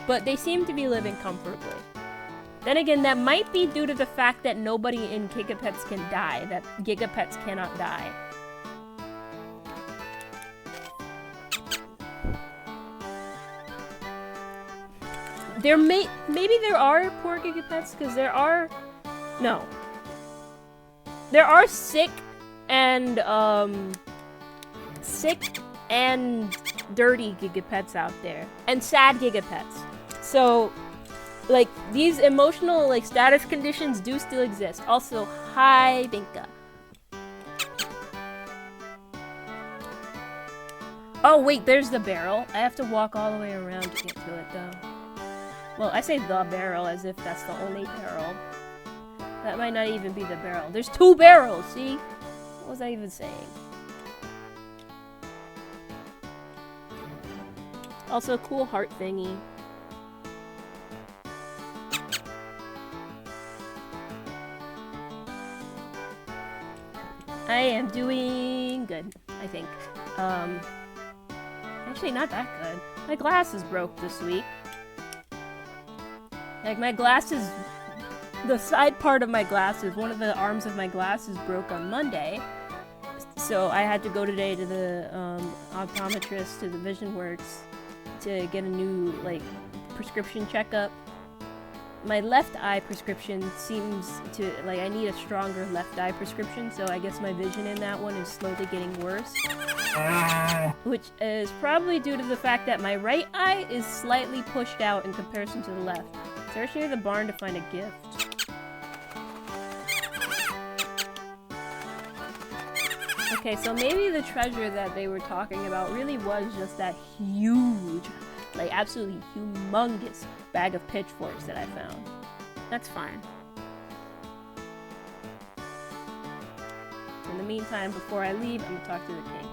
but they seem to be living comfortably. Then again, that might be due to the fact that nobody in Gigapets can die, that Gigapets cannot die. Maybe there are poor Gigapets, because there are sick and dirty Gigapets out there, and sad Gigapets. So, like, these emotional, like, status conditions do still exist. Also, hi, Binka. Oh, wait, there's the barrel. I have to walk all the way around to get to it, though. Well, I say the barrel as if that's the only barrel. That might not even be the barrel. There's 2 barrels, see? What was I even saying? Also, cool heart thingy. I am doing good, I think. Actually not that good. My glasses broke this week. Like, my glasses, the side part of my glasses, one of the arms of my glasses broke on Monday. So I had to go today to the optometrist, to the Vision Works, to get a new, like, prescription checkup. My left eye prescription seems to, like, I need a stronger left eye prescription, so I guess my vision in that one is slowly getting worse. Which is probably due to the fact that my right eye is slightly pushed out in comparison to the left. Search near the barn to find a gift. Okay, so maybe the treasure that they were talking about really was just that huge, like absolutely humongous bag of pitchforks that I found. That's fine. In the meantime, before I leave, I'm gonna talk to the king.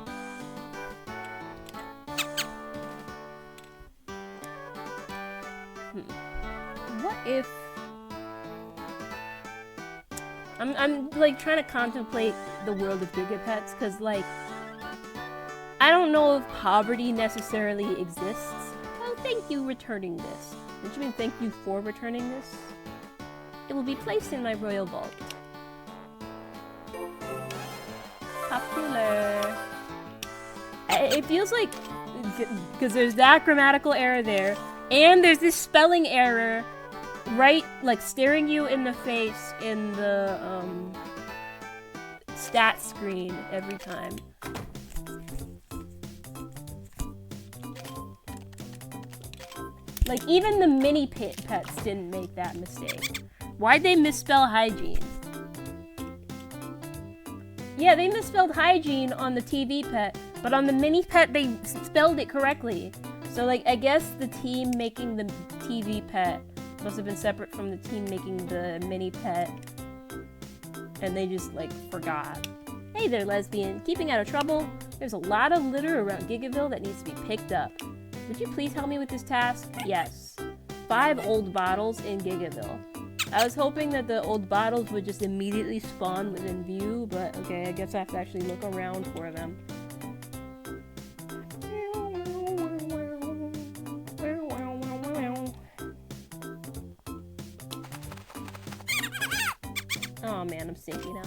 What if... I'm like trying to contemplate the world of Gigapets, because like I don't know if poverty necessarily exists. Oh, thank you returning this. Don't you mean thank you for returning this? It will be placed in my royal vault. Popular. It feels like, because there's that grammatical error there, and there's this spelling error right, like, staring you in the face in the, stat screen every time. Like, even the mini pets didn't make that mistake. Why'd they misspell hygiene? Yeah, they misspelled hygiene on the TV pet, but on the mini pet, they spelled it correctly. So, like, I guess the team making the TV pet must have been separate from the team making the mini pet, and they just, like, forgot. Hey there, lesbian. Keeping out of trouble? There's a lot of litter around Gigaville that needs to be picked up. Would you please help me with this task? Yes. 5 old bottles in Gigaville. I was hoping that the old bottles would just immediately spawn within view, but okay, I guess I have to actually look around for them. Oh man, I'm stinky now.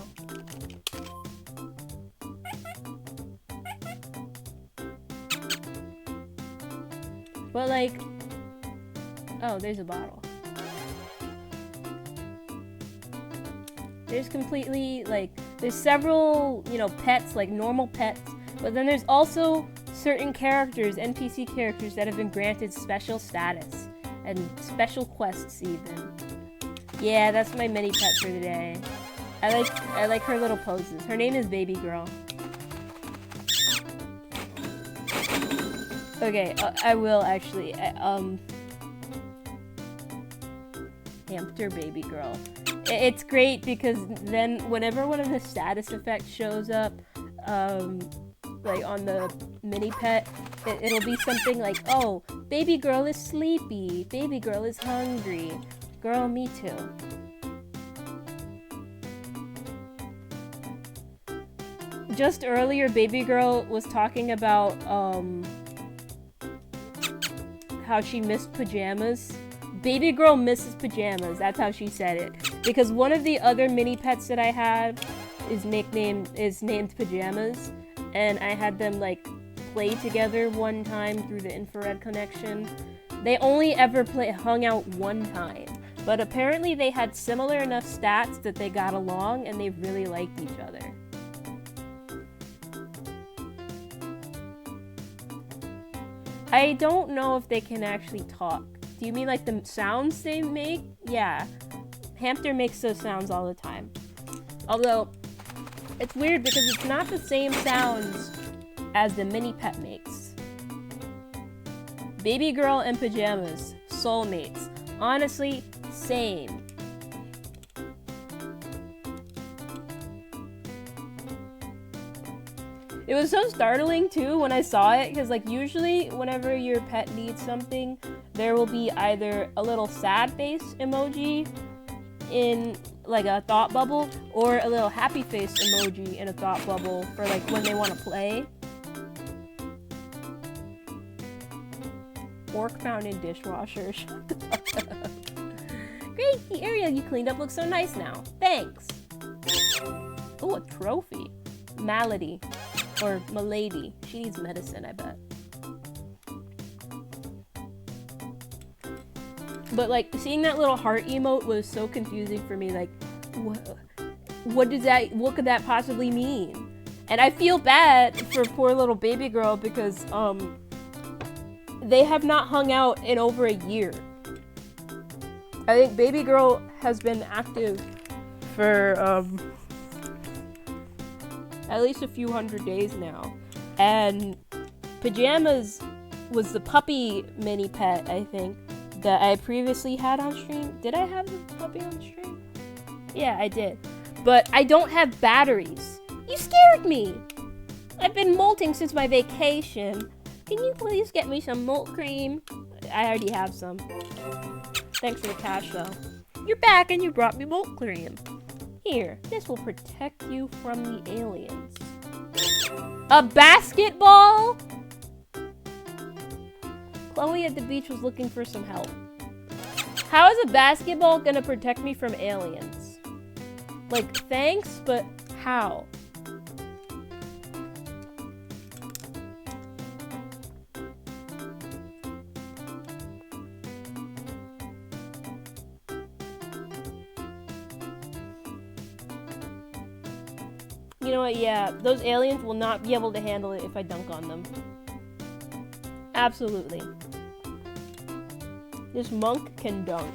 But like, oh, there's a bottle. There's completely, like, there's several, you know, pets, like normal pets, but then there's also certain characters, NPC characters, that have been granted special status and special quests even. Yeah, that's my mini pet for today. I like her little poses. Her name is Baby Girl. Okay, I will actually, hamster Baby Girl. It's great because then whenever one of the status effects shows up, like on the mini pet, it'll be something like, oh, Baby Girl is sleepy, Baby Girl is hungry. Girl, me too. Just earlier, Baby Girl was talking about, how she missed pajamas. Baby girl misses pajamas. That's how she said it. Because one of the other mini pets that I had is named Pajamas, and I had them like play together one time through the infrared connection. They only ever hung out one time, but apparently they had similar enough stats that they got along and they really liked each other. I don't know if they can actually talk. Do you mean like the sounds they make? Yeah. Hamster makes those sounds all the time. Although, it's weird because it's not the same sounds as the mini pet makes. Baby girl and pajamas. Soulmates. Honestly, same. It was so startling too when I saw it, because like usually whenever your pet needs something, there will be either a little sad face emoji in like a thought bubble, or a little happy face emoji in a thought bubble for like when they want to play. Fork found in dishwasher. Shut the fuck up. Great, the area you cleaned up looks so nice now. Thanks. Oh, a trophy. Malady. Or Milady. She needs medicine, I bet. But like, seeing that little heart emote was so confusing for me. Like, what could that possibly mean? And I feel bad for poor little baby girl because, they have not hung out in over a year. I think baby girl has been active for, at least a few hundred days now. And Pajamas was the puppy mini pet, I think, that I previously had on stream. Did I have the puppy on stream? Yeah, I did. But I don't have batteries. You scared me! I've been molting since my vacation. Can you please get me some molt cream? I already have some. Thanks for the cash, though. You're back and you brought me molt cream. Here, this will protect you from the aliens. A basketball? Chloe at the beach was looking for some help. How is a basketball gonna protect me from aliens? Like, thanks, but how? You know what, yeah, those aliens will not be able to handle it if I dunk on them. Absolutely. This monk can dunk.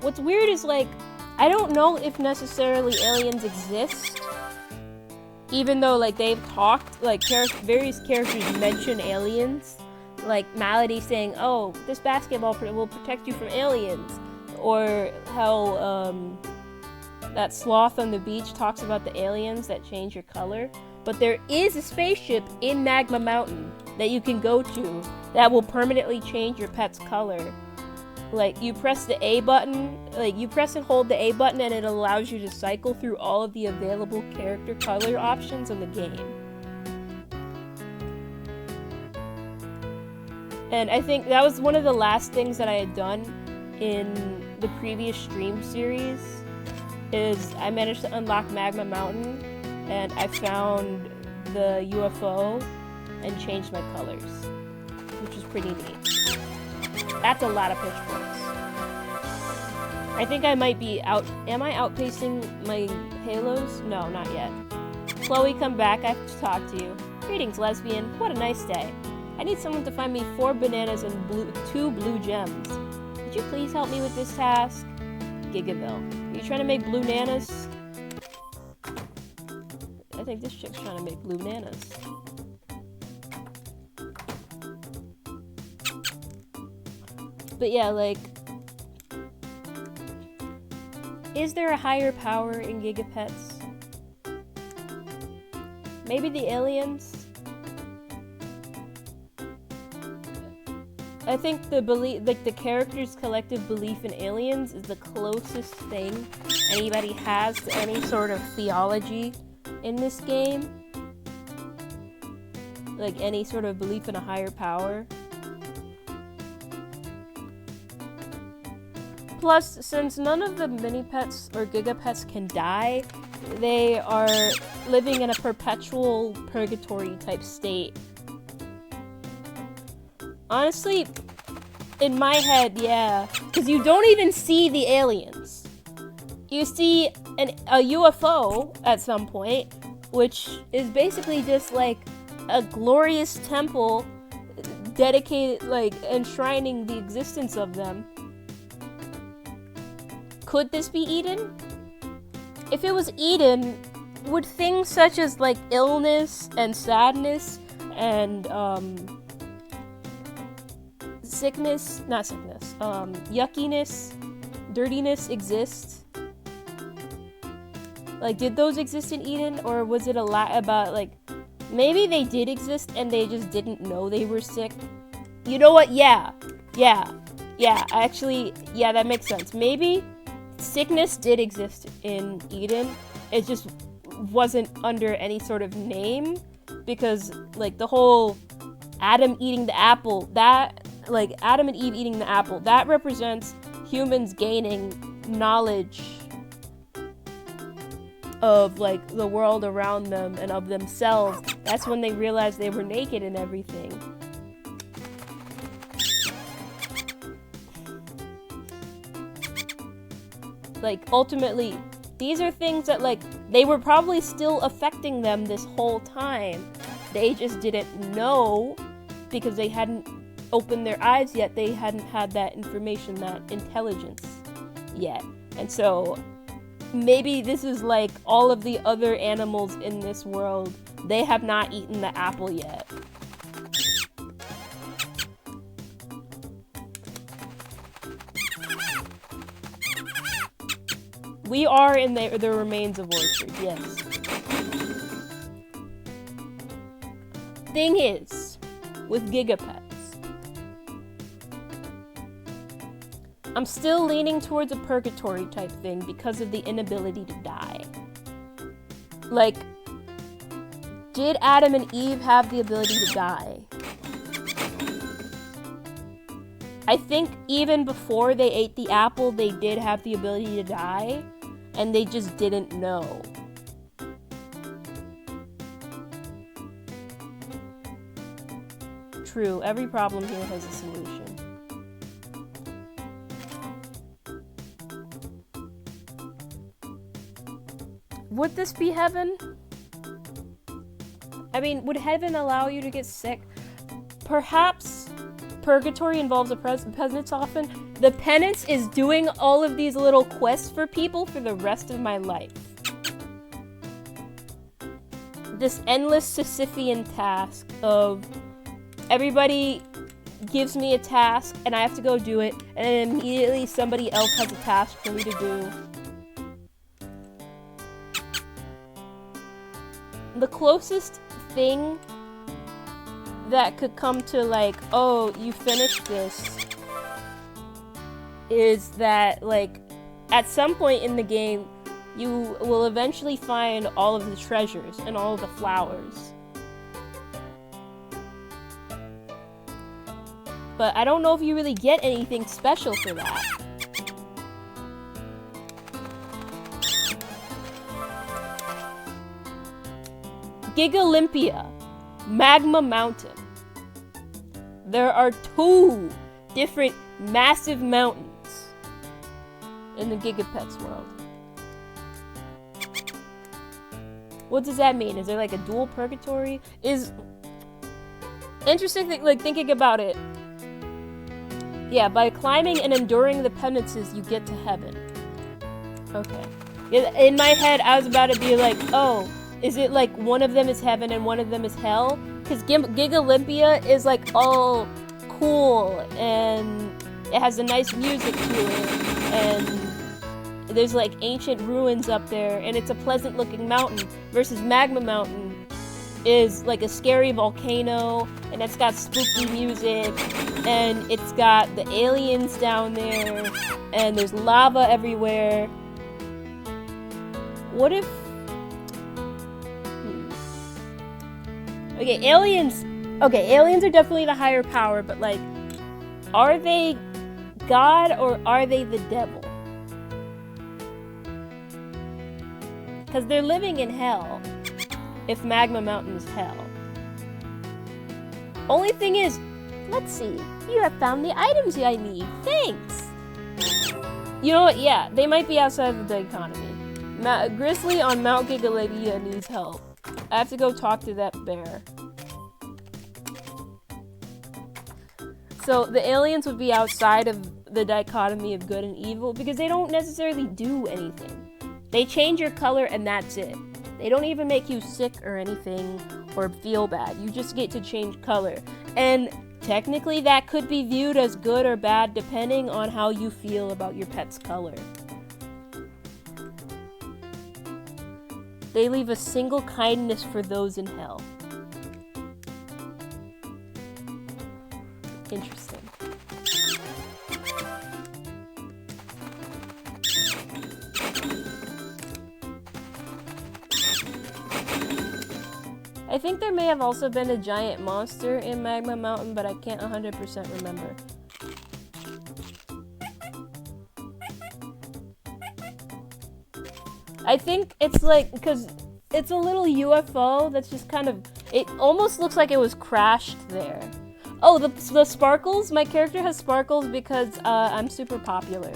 What's weird is, like, I don't know if necessarily aliens exist, even though, like, they've talked, like, various characters mention aliens, like Malady saying, oh, this basketball will protect you from aliens, or how, that sloth on the beach talks about the aliens that change your color. But there is a spaceship in Magma Mountain that you can go to that will permanently change your pet's color. Like, you press the A button, like, you press and hold the A button and it allows you to cycle through all of the available character color options in the game. And I think that was one of the last things that I had done in the previous stream series, is I managed to unlock Magma Mountain, and I found the UFO and changed my colors, which is pretty neat. That's a lot of pitchforks. I think I might be out. Am I outpacing my halos? No, not yet. Chloe, come back. I have to talk to you. Greetings, lesbian. What a nice day. I need someone to find me 4 bananas and 2 blue gems. Could you please help me with this task? Gigaville. Are you trying to make blue nanas? I think this chick's trying to make blue nanas. But yeah, like, is there a higher power in Gigapets? Maybe the aliens? I think the belief, like the character's collective belief in aliens is the closest thing anybody has to any sort of theology in this game. Like any sort of belief in a higher power. Plus, since none of the mini-pets or giga-pets can die, they are living in a perpetual purgatory type state. Honestly, in my head, yeah. Because you don't even see the aliens. You see a UFO at some point, which is basically just like a glorious temple dedicated, like, enshrining the existence of them. Could this be Eden? If it was Eden, would things such as, like, illness and sadness and, yuckiness, dirtiness exist? Like, did those exist in Eden, or was it a lot about, like, maybe they did exist and they just didn't know they were sick? You know what? Yeah, actually, yeah, that makes sense. Maybe sickness did exist in Eden, it just wasn't under any sort of name, because, like, the whole Adam eating the apple, that, like, Adam and Eve eating the apple, that represents humans gaining knowledge of, like, the world around them and of themselves. That's when they realized they were naked and everything. Like, ultimately, these are things that, like, they were probably still affecting them this whole time. They just didn't know because they hadn't opened their eyes yet. They hadn't had that information, that intelligence yet. And so, maybe this is like all of the other animals in this world. They have not eaten the apple yet. We are in the remains of Orchard, yes. Thing is, with Gigapets, I'm still leaning towards a purgatory type thing because of the inability to die. Like, did Adam and Eve have the ability to die? I think even before they ate the apple, they did have the ability to die, and they just didn't know. True, every problem here has a solution. Would this be heaven? I mean, would heaven allow you to get sick? Perhaps purgatory involves a penance often. The penance is doing all of these little quests for people for the rest of my life. This endless Sisyphean task of everybody gives me a task and I have to go do it, and then immediately somebody else has a task for me to do. The closest thing that could come to, like, oh, you finished this, is that, like, at some point in the game, you will eventually find all of the treasures and all of the flowers. But I don't know if you really get anything special for that. Gigalympia, Magma Mountain. There are 2 different massive mountains in the Gigapets world. What does that mean? Is there like a dual purgatory? Is interesting like thinking about it. Yeah, by climbing and enduring the penances, you get to heaven. Okay. In my head, I was about to be like, oh, is it like one of them is heaven and one of them is hell? Because Gigalympia is like all cool and it has a nice music to it, and there's like ancient ruins up there, and it's a pleasant looking mountain, versus Magma Mountain is like a scary volcano, and it's got spooky music, and it's got the aliens down there, and there's lava everywhere. What if... Okay, aliens... Okay, aliens are definitely the higher power, but like, are they God or are they the devil? Because they're living in hell. If Magma Mountain is hell. Only thing is, let's see. You have found the items I need. Thanks. You know what? Yeah, they might be outside of the economy. Grizzly on Mount Giga needs help. I have to go talk to that bear. So the aliens would be outside of the dichotomy of good and evil because they don't necessarily do anything. They change your color and that's it. They don't even make you sick or anything or feel bad. You just get to change color. And technically that could be viewed as good or bad depending on how you feel about your pet's color. They leave a single kindness for those in hell. Interesting. I think there may have also been a giant monster in Magma Mountain, but I can't 100% remember. I think it's like, because it's a little UFO that's just kind of, it almost looks like it was crashed there. Oh, the sparkles? My character has sparkles because I'm super popular.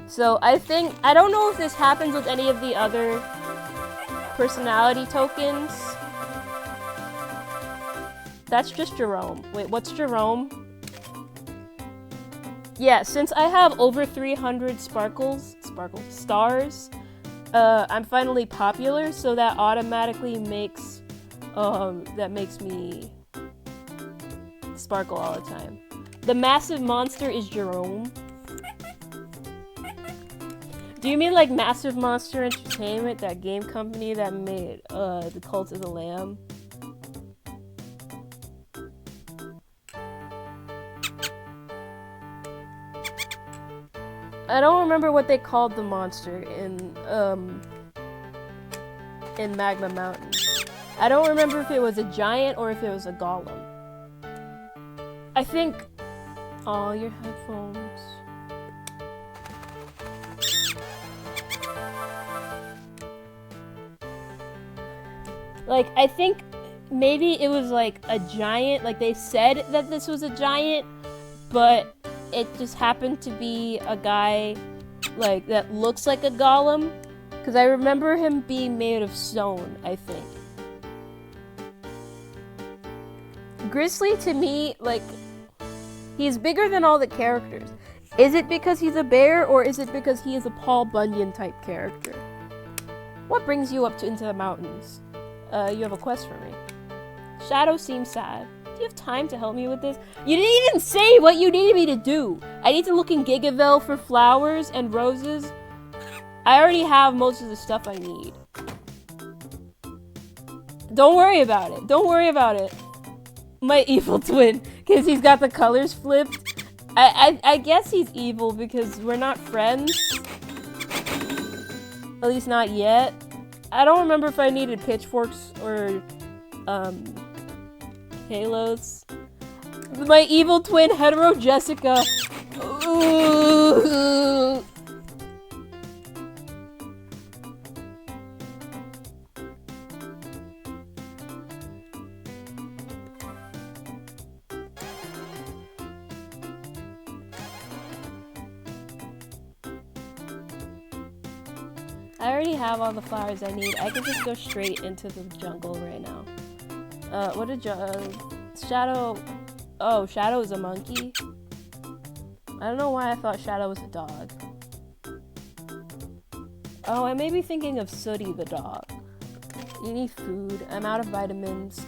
So I don't know if this happens with any of the other personality tokens. That's just Jerome. Wait, what's Jerome? Yeah, since I have over 300 stars, I'm finally popular, so that automatically makes me sparkle all the time. The massive monster is Jerome. Do you mean like Massive Monster Entertainment, that game company that made the Cult of the Lamb? I don't remember what they called the monster in Magma Mountain. I don't remember if it was a giant or if it was a golem. I think... Oh, your headphones. Like, I think maybe it was like a giant, like they said that this was a giant, but it just happened to be a guy like that looks like a golem, because I remember him being made of stone, I think. Grizzly to me, like, he's bigger than all the characters. Is it because he's a bear, or is it because he is a Paul Bunyan type character? What brings you up into the mountains? You have a quest for me. Shadow seems sad. Do you have time to help me with this? You didn't even say what you needed me to do. I need to look in Gigaville for flowers and roses. I already have most of the stuff I need. Don't worry about it. Don't worry about it. My evil twin, because he's got the colors flipped. I guess he's evil because we're not friends. At least not yet. I don't remember if I needed pitchforks or halos. My evil twin, hetero Jessica. Ooh. I already have all the flowers I need. I could just go straight into the jungle right now. What did Shadow... Oh, Shadow is a monkey? I don't know why I thought Shadow was a dog. Oh, I may be thinking of Sooty the dog. You need food. I'm out of vitamins.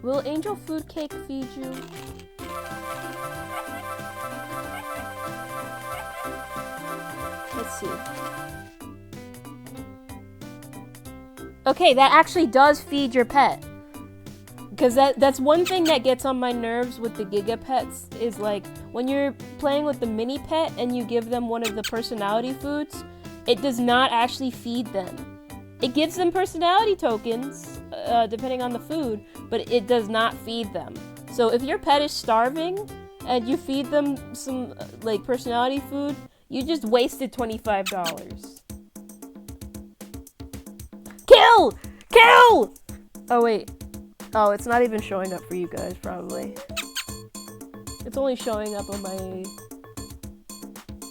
Will Angel Food Cake feed you? Let's see. Okay, that actually does feed your pet. Because that's one thing that gets on my nerves with the Giga pets is like when you're playing with the mini pet and you give them one of the personality foods, it does not actually feed them. It gives them personality tokens, depending on the food, but it does not feed them. So if your pet is starving and you feed them some like personality food, you just wasted $25. Kill! Kill! Oh wait. Oh, it's not even showing up for you guys, probably. It's only showing up on my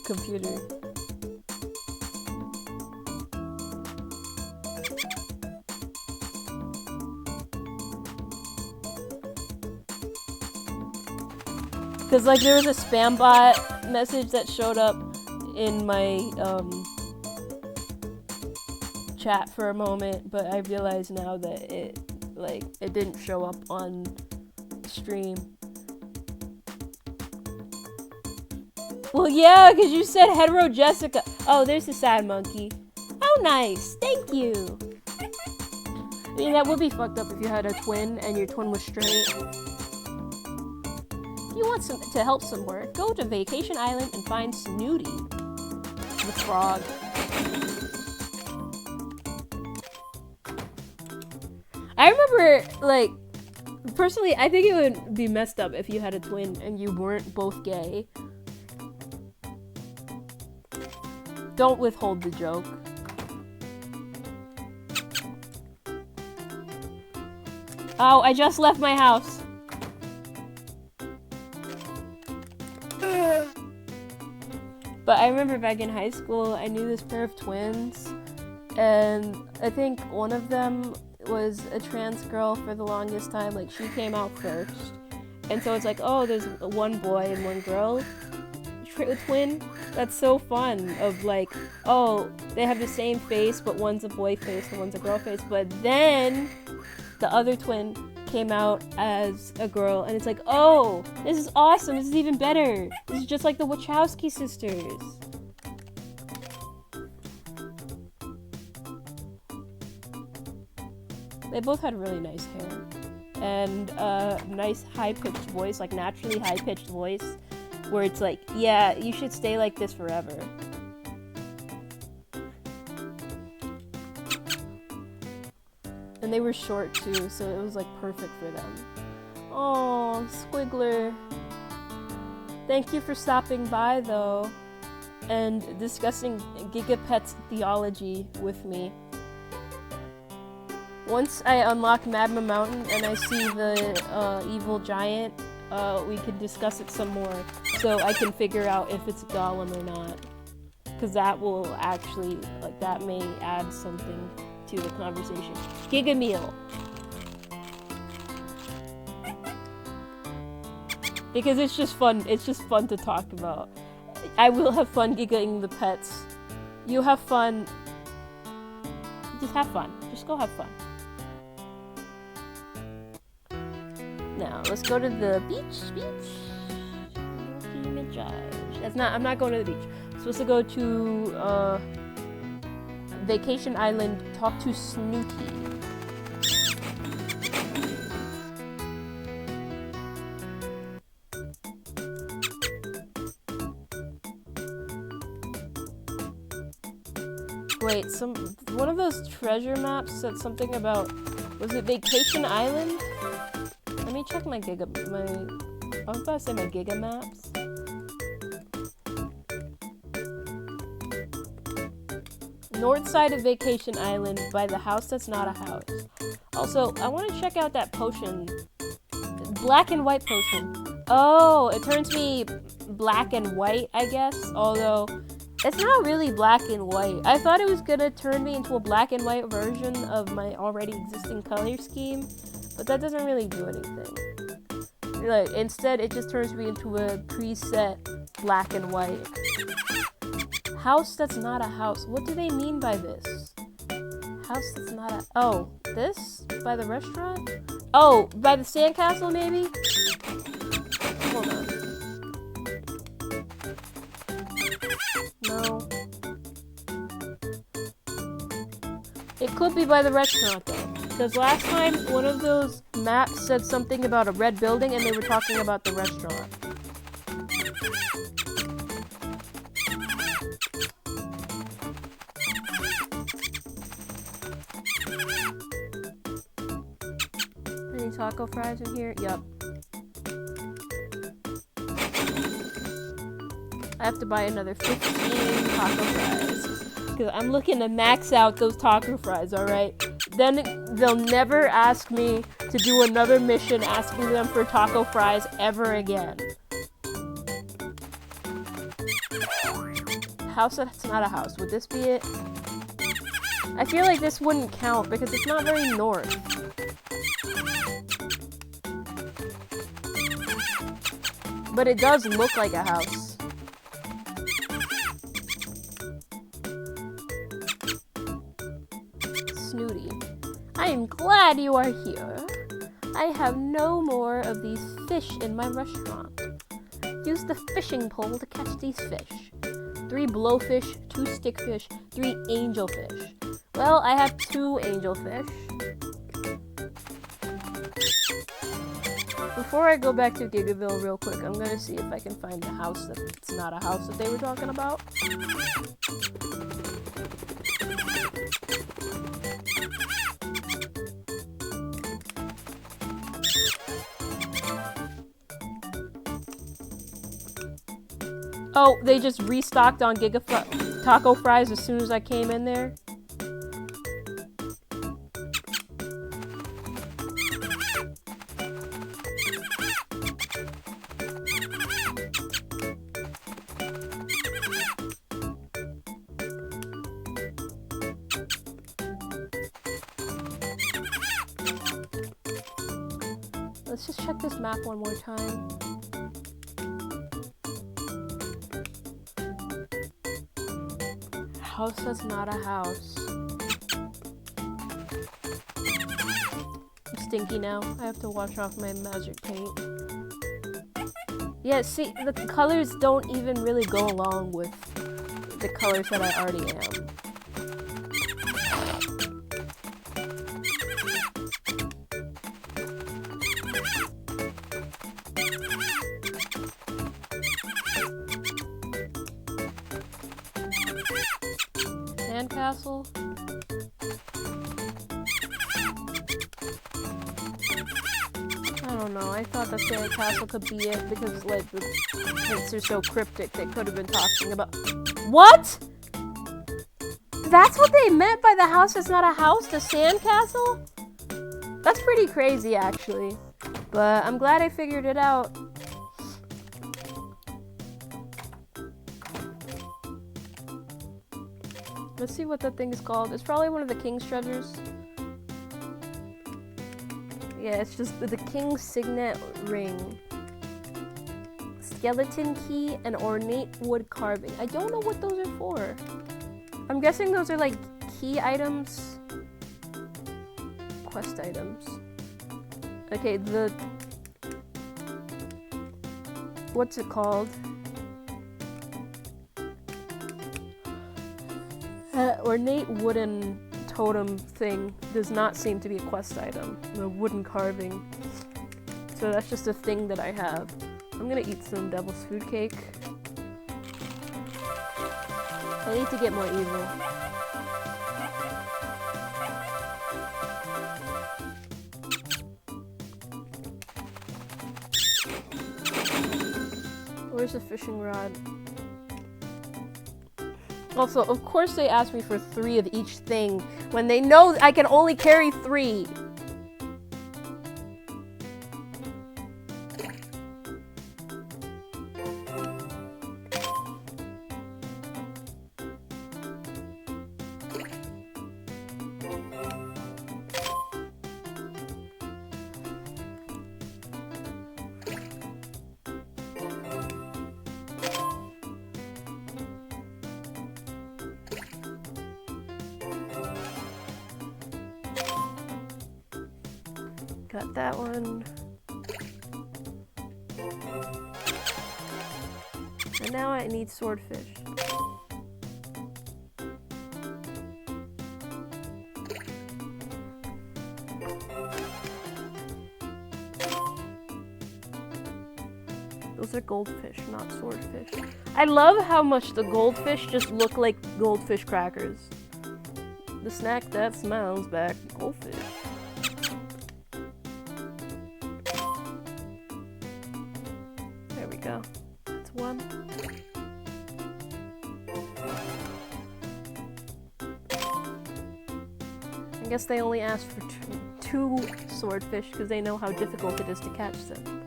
computer. Because, like, there was a spam bot message that showed up in my, chat for a moment, but I realize now that it didn't show up on stream. Well, yeah, because you said hetero Jessica. Oh, there's the sad monkey. Oh, nice. Thank you. I mean, that would be fucked up if you had a twin and your twin was straight. If you want to help somewhere, go to Vacation Island and find Snooty, the frog. I remember, like, personally, I think it would be messed up if you had a twin and you weren't both gay. Don't withhold the joke. Oh, I just left my house. But I remember back in high school, I knew this pair of twins, and I think one of them was a trans girl for the longest time. Like, she came out first, and so it's like, oh, there's one boy and one girl twin. That's so fun. Of like, oh, they have the same face, but one's a boy face and one's a girl face. But then the other twin came out as a girl, and it's like, oh, this is awesome. This is even better. This is just like the Wachowski sisters. They both had really nice hair and nice high-pitched voice, like naturally high-pitched voice, where it's like, yeah, you should stay like this forever. And they were short too, so it was like perfect for them. Oh, Squiggler. Thank you for stopping by though, and discussing Gigapet's theology with me. Once I unlock Magma Mountain and I see the evil giant, we can discuss it some more, so I can figure out if it's Gollum or not. Because that will actually, like, that may add something to the conversation. Giga meal. Because it's just fun to talk about. I will have fun gigaing the pets. You have fun. Just have fun. Just go have fun. Now, let's go to the beach. I'm not going to the beach. I'm supposed to go to, Vacation Island, talk to Snooty. Wait, one of those treasure maps said something about, was it Vacation Island? Let me check my I was about to say my Giga maps. North side of Vacation Island by the house that's not a house. Also, I want to check out that potion. Black and white potion. Oh, it turns me black and white, I guess. Although, it's not really black and white. I thought it was gonna turn me into a black and white version of my already existing color scheme. But that doesn't really do anything. Like, instead, it just turns me into a preset black and white. House that's not a house. What do they mean by this? House that's not a... Oh, this? By the restaurant? Oh, by the sandcastle, maybe? Hold on. No. It could be by the restaurant though. Because last time, one of those maps said something about a red building and they were talking about the restaurant. Any taco fries in here? Yup. I have to buy another 15 taco fries. Because I'm looking to max out those taco fries, alright? Then they'll never ask me to do another mission asking them for taco fries ever again. House that's not a house. Would this be it? I feel like this wouldn't count because it's not very north. But it does look like a house. Snooty. I am glad you are here. I have no more of these fish in my restaurant. Use the fishing pole to catch these fish. 3 blowfish, 2 stickfish, 3 angelfish. Well, I have 2 angelfish. Before I go back to Gigaville real quick, I'm gonna see if I can find a house that's not a house that they were talking about. Oh, they just restocked on taco fries as soon as I came in there. Let's just check this map one more time. House that's not a house. I'm stinky now. I have to wash off my magic paint. Yeah, see, the colors don't even really go along with the colors that I already am. Sandcastle? I don't know, I thought the sandcastle could be it because like the hints are so cryptic they could have been talking about— What?! That's what they meant by the house that's not a house? The sandcastle? That's pretty crazy actually. But I'm glad I figured it out. Let's see what that thing is called. It's probably one of the king's treasures. Yeah, it's just the king's signet ring. Skeleton key and ornate wood carving. I don't know what those are for. I'm guessing those are like key items. Quest items. Okay, what's it called? Ornate wooden totem thing does not seem to be a quest item. The wooden carving. So that's just a thing that I have. I'm gonna eat some devil's food cake. I need to get more evil. Where's the fishing rod? Also, of course they asked me for 3 of each thing when they know I can only carry 3. Got that one. And now I need swordfish. Those are goldfish, not swordfish. I love how much the goldfish just look like goldfish crackers. The snack that smells back goldfish. There we go. That's one. I guess they only asked for two swordfish because they know how difficult it is to catch them.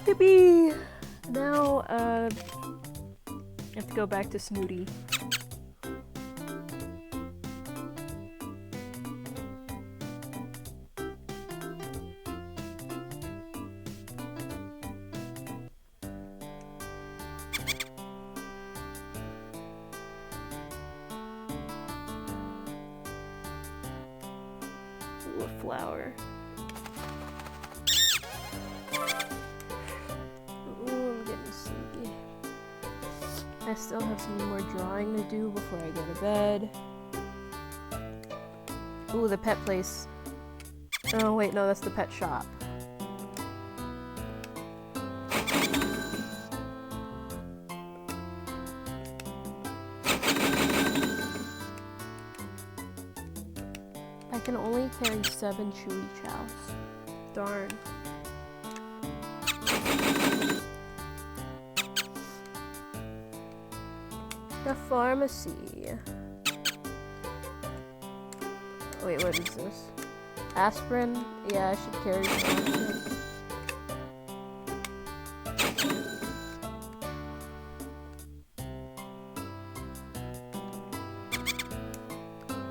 Yippee! Now, I have to go back to Snooty. Ooh, a flower. I still have some more drawing to do before I go to bed. Ooh, the pet place. Oh wait, no, that's the pet shop. I can only carry 7 chewy chows. Darn. The pharmacy. Wait, what is this? Aspirin? Yeah, I should carry some.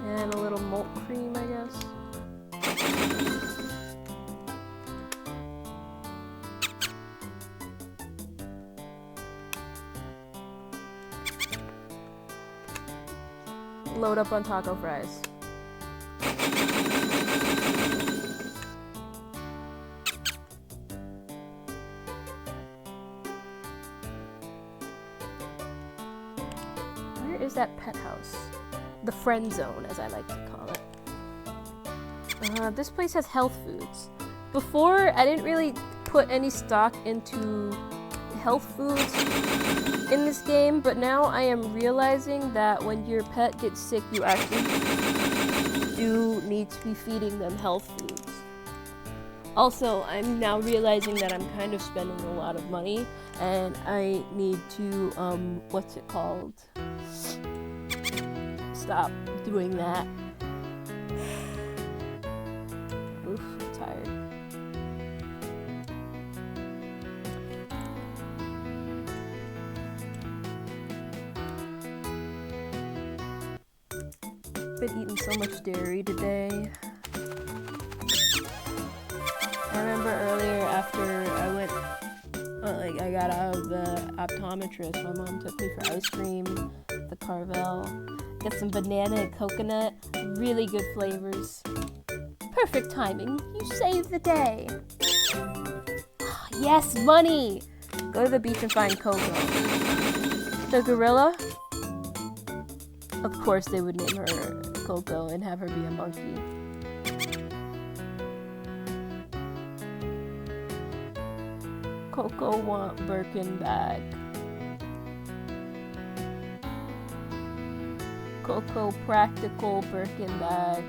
And a little malt cream, I guess. Load up on taco fries. Where is that pet house? The friend zone, as I like to call it. This place has health foods. Before, I didn't really put any stock into health foods in this game, but now I am realizing that when your pet gets sick, you actually do need to be feeding them health foods. Also, I'm now realizing that I'm kind of spending a lot of money, and I need to, what's it called? Stop doing that. Oof, I'm tired. Been eating so much dairy today. I remember earlier after I went, I got out of the optometrist, my mom took me for ice cream, the Carvel. Got some banana and coconut, really good flavors. Perfect timing, you saved the day. Yes, money! Go to the beach and find Coco. The gorilla? Of course they would name her Coco and have her be a monkey. Coco want Birkin bag. Coco practical Birkin bag.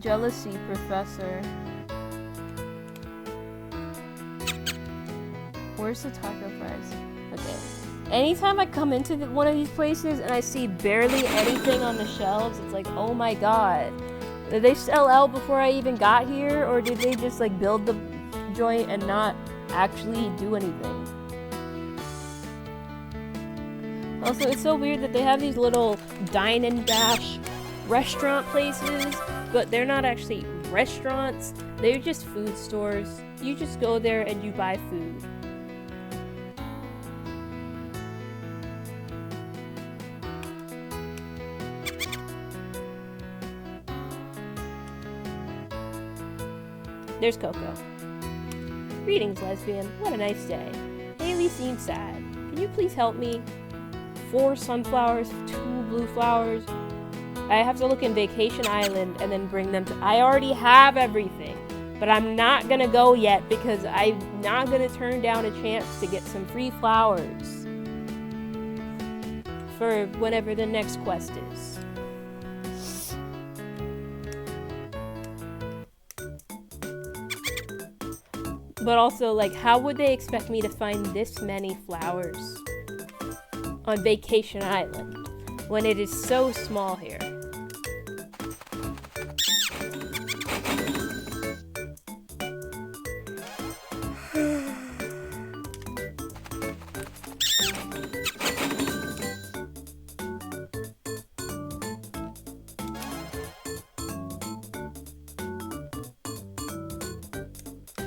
Jealousy professor. Where's the taco fries? Okay. Anytime I come into one of these places and I see barely anything on the shelves, it's like, oh my god. Did they sell out before I even got here? Or did they just like build the joint and not actually do anything? Also, it's so weird that they have these little dine and dash restaurant places, but they're not actually restaurants. They're just food stores. You just go there and you buy food. There's Coco. Greetings, lesbian. What a nice day. Haley seems sad. Can you please help me? 4 sunflowers, 2 blue flowers. I have to look in Vacation Island and then bring them to... I already have everything. But I'm not gonna go yet because I'm not gonna turn down a chance to get some free flowers for whatever the next quest is. But also, like, how would they expect me to find this many flowers on Vacation Island when it is so small here?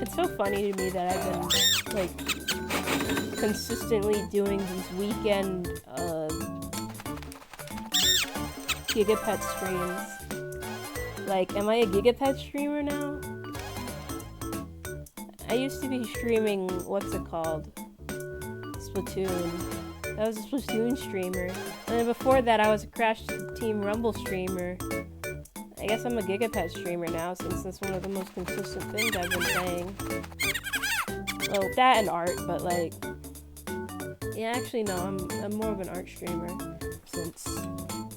It's so funny to me that I've been, like, consistently doing these weekend, Gigapet streams. Like, am I a Gigapet streamer now? I used to be streaming, what's it called? Splatoon. I was a Splatoon streamer. And then before that, I was a Crash Team Rumble streamer. I guess I'm a Gigapet streamer now, since that's one of the most consistent things I've been playing. Well, that and art, but like... Yeah, actually no, I'm more of an art streamer, since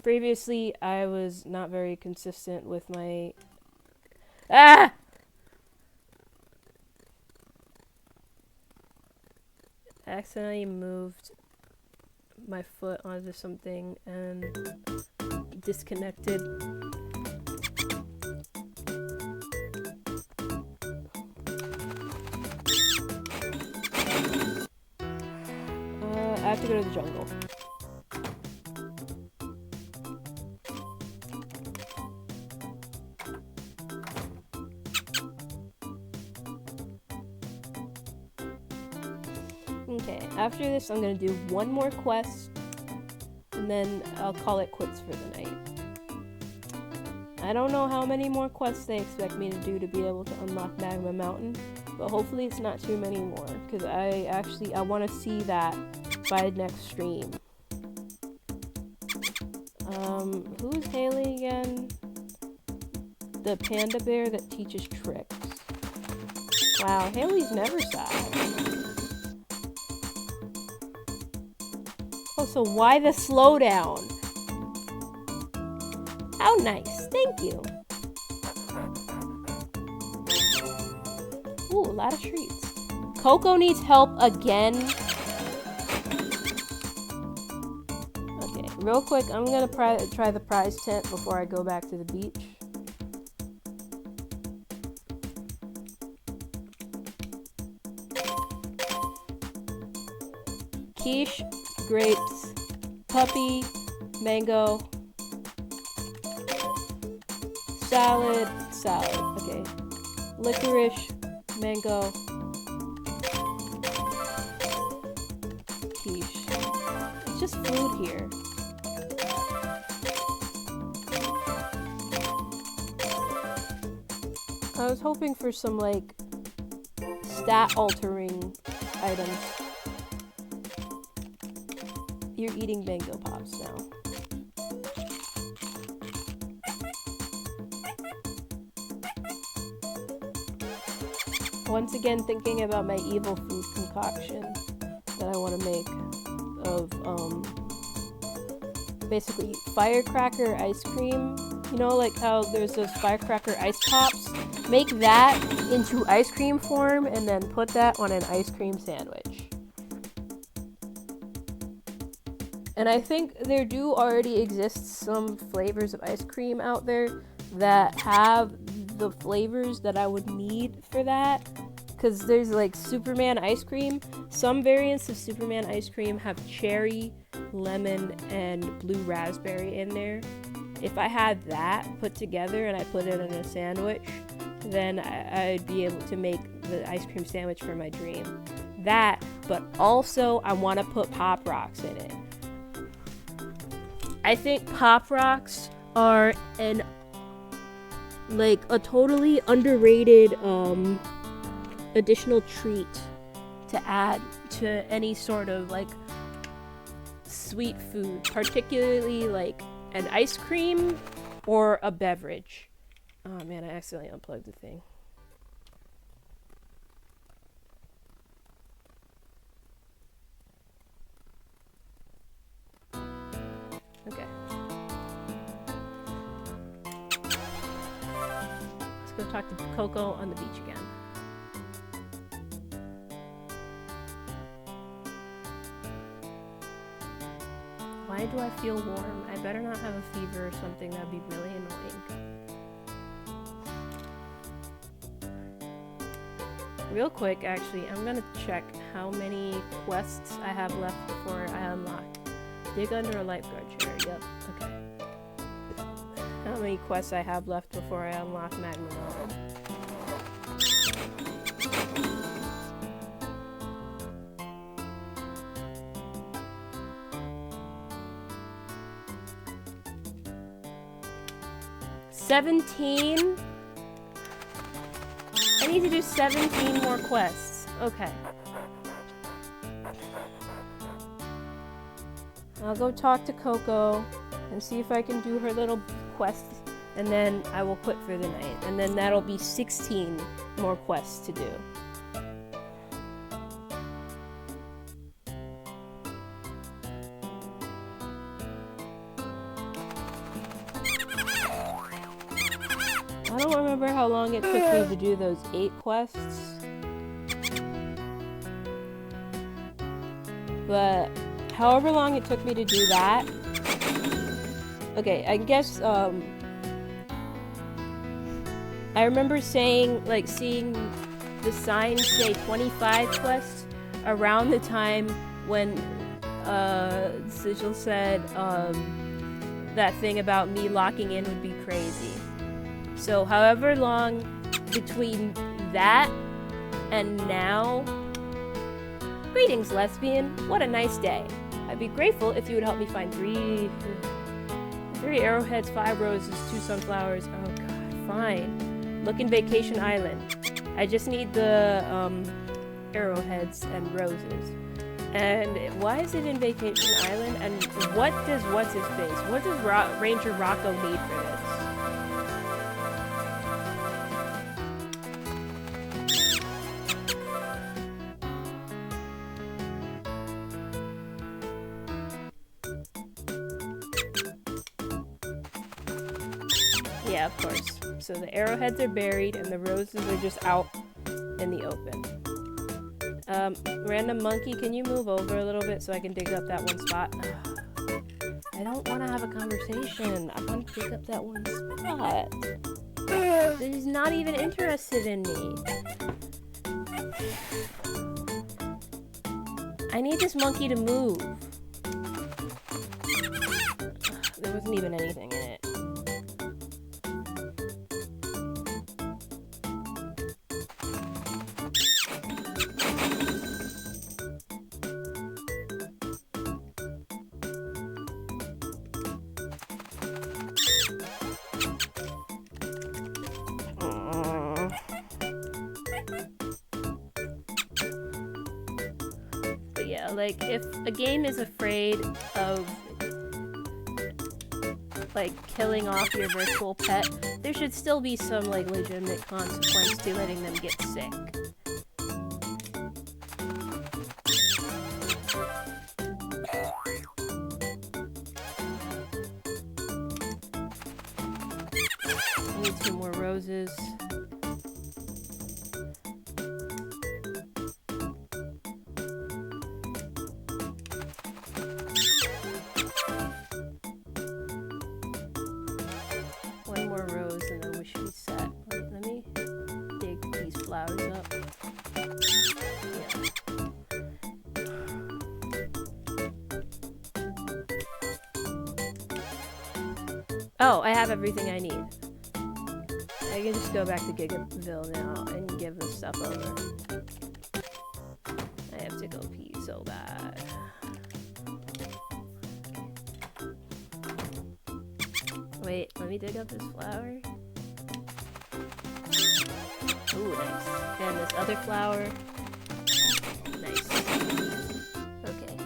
previously I was not very consistent with my... Ah! I accidentally moved my foot onto something and disconnected. I have to go to the jungle. Okay, after this I'm gonna do one more quest, and then I'll call it quits for the night. I don't know how many more quests they expect me to do to be able to unlock Magma Mountain, but hopefully it's not too many more, because I want to see that by next stream. Who's Haley again? The panda bear that teaches tricks. Wow, Haley's never sad. Oh, so why the slowdown? How nice, thank you. Ooh, a lot of treats. Coco needs help again. Okay, real quick, I'm gonna try the prize tent before I go back to the beach. Quiche, grapes, puppy, mango, salad, okay. Licorice, mango, quiche. It's just food here. I was hoping for some, like, stat-altering items. You're eating mango pops now. Once again, thinking about my evil food concoction that I want to make of, basically firecracker ice cream. You know, like how there's those firecracker ice pops? Make that into ice cream form and then put that on an ice cream sandwich. And I think there do already exist some flavors of ice cream out there that have the flavors that I would need for that. Because there's like Superman ice cream. Some variants of Superman ice cream have cherry, lemon, and blue raspberry in there. If I had that put together and I put it in a sandwich, then I'd be able to make the ice cream sandwich for my dream. That, but also I want to put Pop Rocks in it. I think Pop Rocks are a totally underrated additional treat to add to any sort of like sweet food, particularly like an ice cream or a beverage. Oh man, I accidentally unplugged the thing. Okay. Let's go talk to Coco on the beach again. Why do I feel warm? I better not have a fever or something. That'd be really annoying. Real quick, actually, I'm gonna check how many quests I have left before I unlock. Dig under a lifeguard chair. Yep. Okay. How many quests I have left before I unlock Magma Melon? $17? I need to do 17 more quests. Okay. I'll go talk to Coco and see if I can do her little quest, and then I will quit for the night. And then that'll be 16 more quests to do. I don't remember how long it took me to do those 8 quests. But however long it took me to do that. Okay, I guess I remember saying, like, seeing the sign say 25 quests around the time when Sigil said that thing about me locking in would be crazy. So however long between that and now. Greetings, lesbian. What a nice day. I'd be grateful if you would help me find 3 arrowheads, 5 roses, 2 sunflowers. Oh god, fine. Look in Vacation Island. I just need the arrowheads and roses. And why is it in Vacation Island? And what does what's-his-face? What does Ranger Rocco need for this? Yeah, of course. So the arrowheads are buried and the roses are just out in the open. Random monkey, can you move over a little bit so I can dig up that one spot? I don't want to have a conversation. I want to dig up that one spot. He's not even interested in me. I need this monkey to move. There wasn't even anything in it. Like, if a game is afraid of, like, killing off your virtual pet, there should still be some, like, legitimate consequence to letting them get sick. I need 2 more roses. Oh, I have everything I need. I can just go back to Gigaville now and give this stuff over. I have to go pee so bad. Wait, let me dig up this flower. Ooh, nice. And this other flower. Nice. Okay.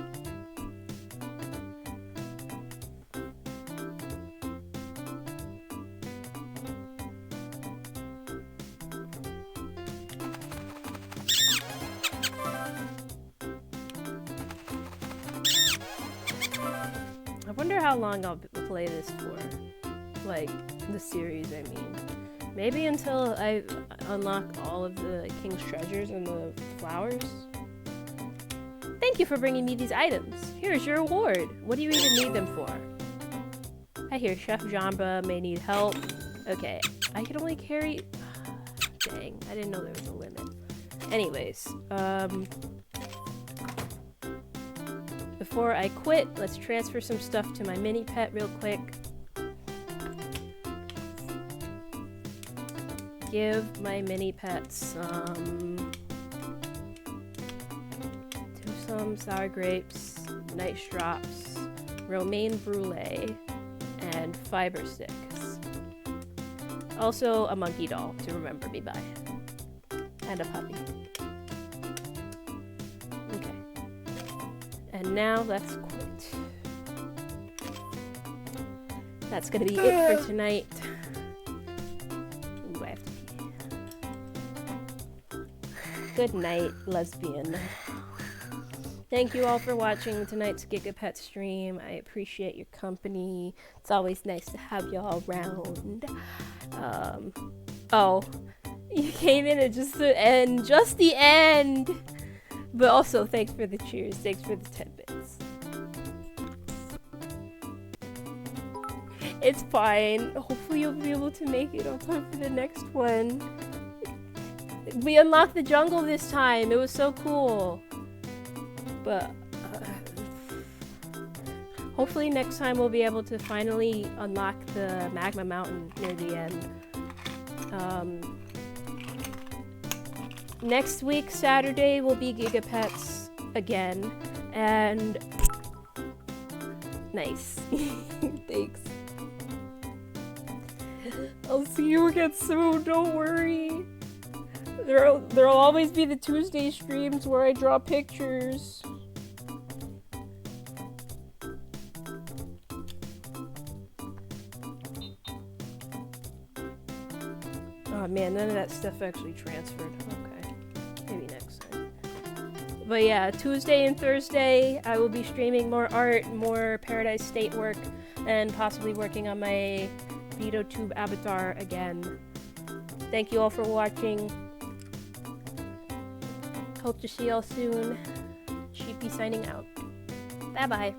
wonder how long I'll play this for. Like, the series, I mean. Maybe until I unlock all of the King's treasures and the flowers. Thank you for bringing me these items. Here's your reward. What do you even need them for? I hear Chef Jamba may need help. Okay, I can only carry... Dang, I didn't know there was a limit. Anyways, before I quit, let's transfer some stuff to my mini pet real quick. Give my mini pet some sour grapes, nice drops, romaine brulee, and fiber sticks. Also a monkey doll to remember me by. And a puppy. Okay. And now let's quit. That's gonna be it for tonight. Ooh, I have to pee. Good night, lesbian. Thank you all for watching tonight's Giga Pet stream. I appreciate your company. It's always nice to have y'all around. Oh, you came in at just the end. But also, thanks for the cheers. Thanks for the 10 bits. It's fine. Hopefully you'll be able to make it on time for the next one. We unlocked the jungle this time. It was so cool. But hopefully next time we'll be able to finally unlock the magma mountain near the end. Next week, Saturday, will be Giga Pets again. And nice. Thanks. I'll see you again soon, don't worry. There'll always be the Tuesday streams where I draw pictures. Oh man, none of that stuff actually transferred. Okay, maybe next time. But yeah, Tuesday and Thursday, I will be streaming more art, more Paradise State work, and possibly working on my VideoTube avatar again. Thank you all for watching. Hope to see y'all soon. Sheepy signing out. Bye bye.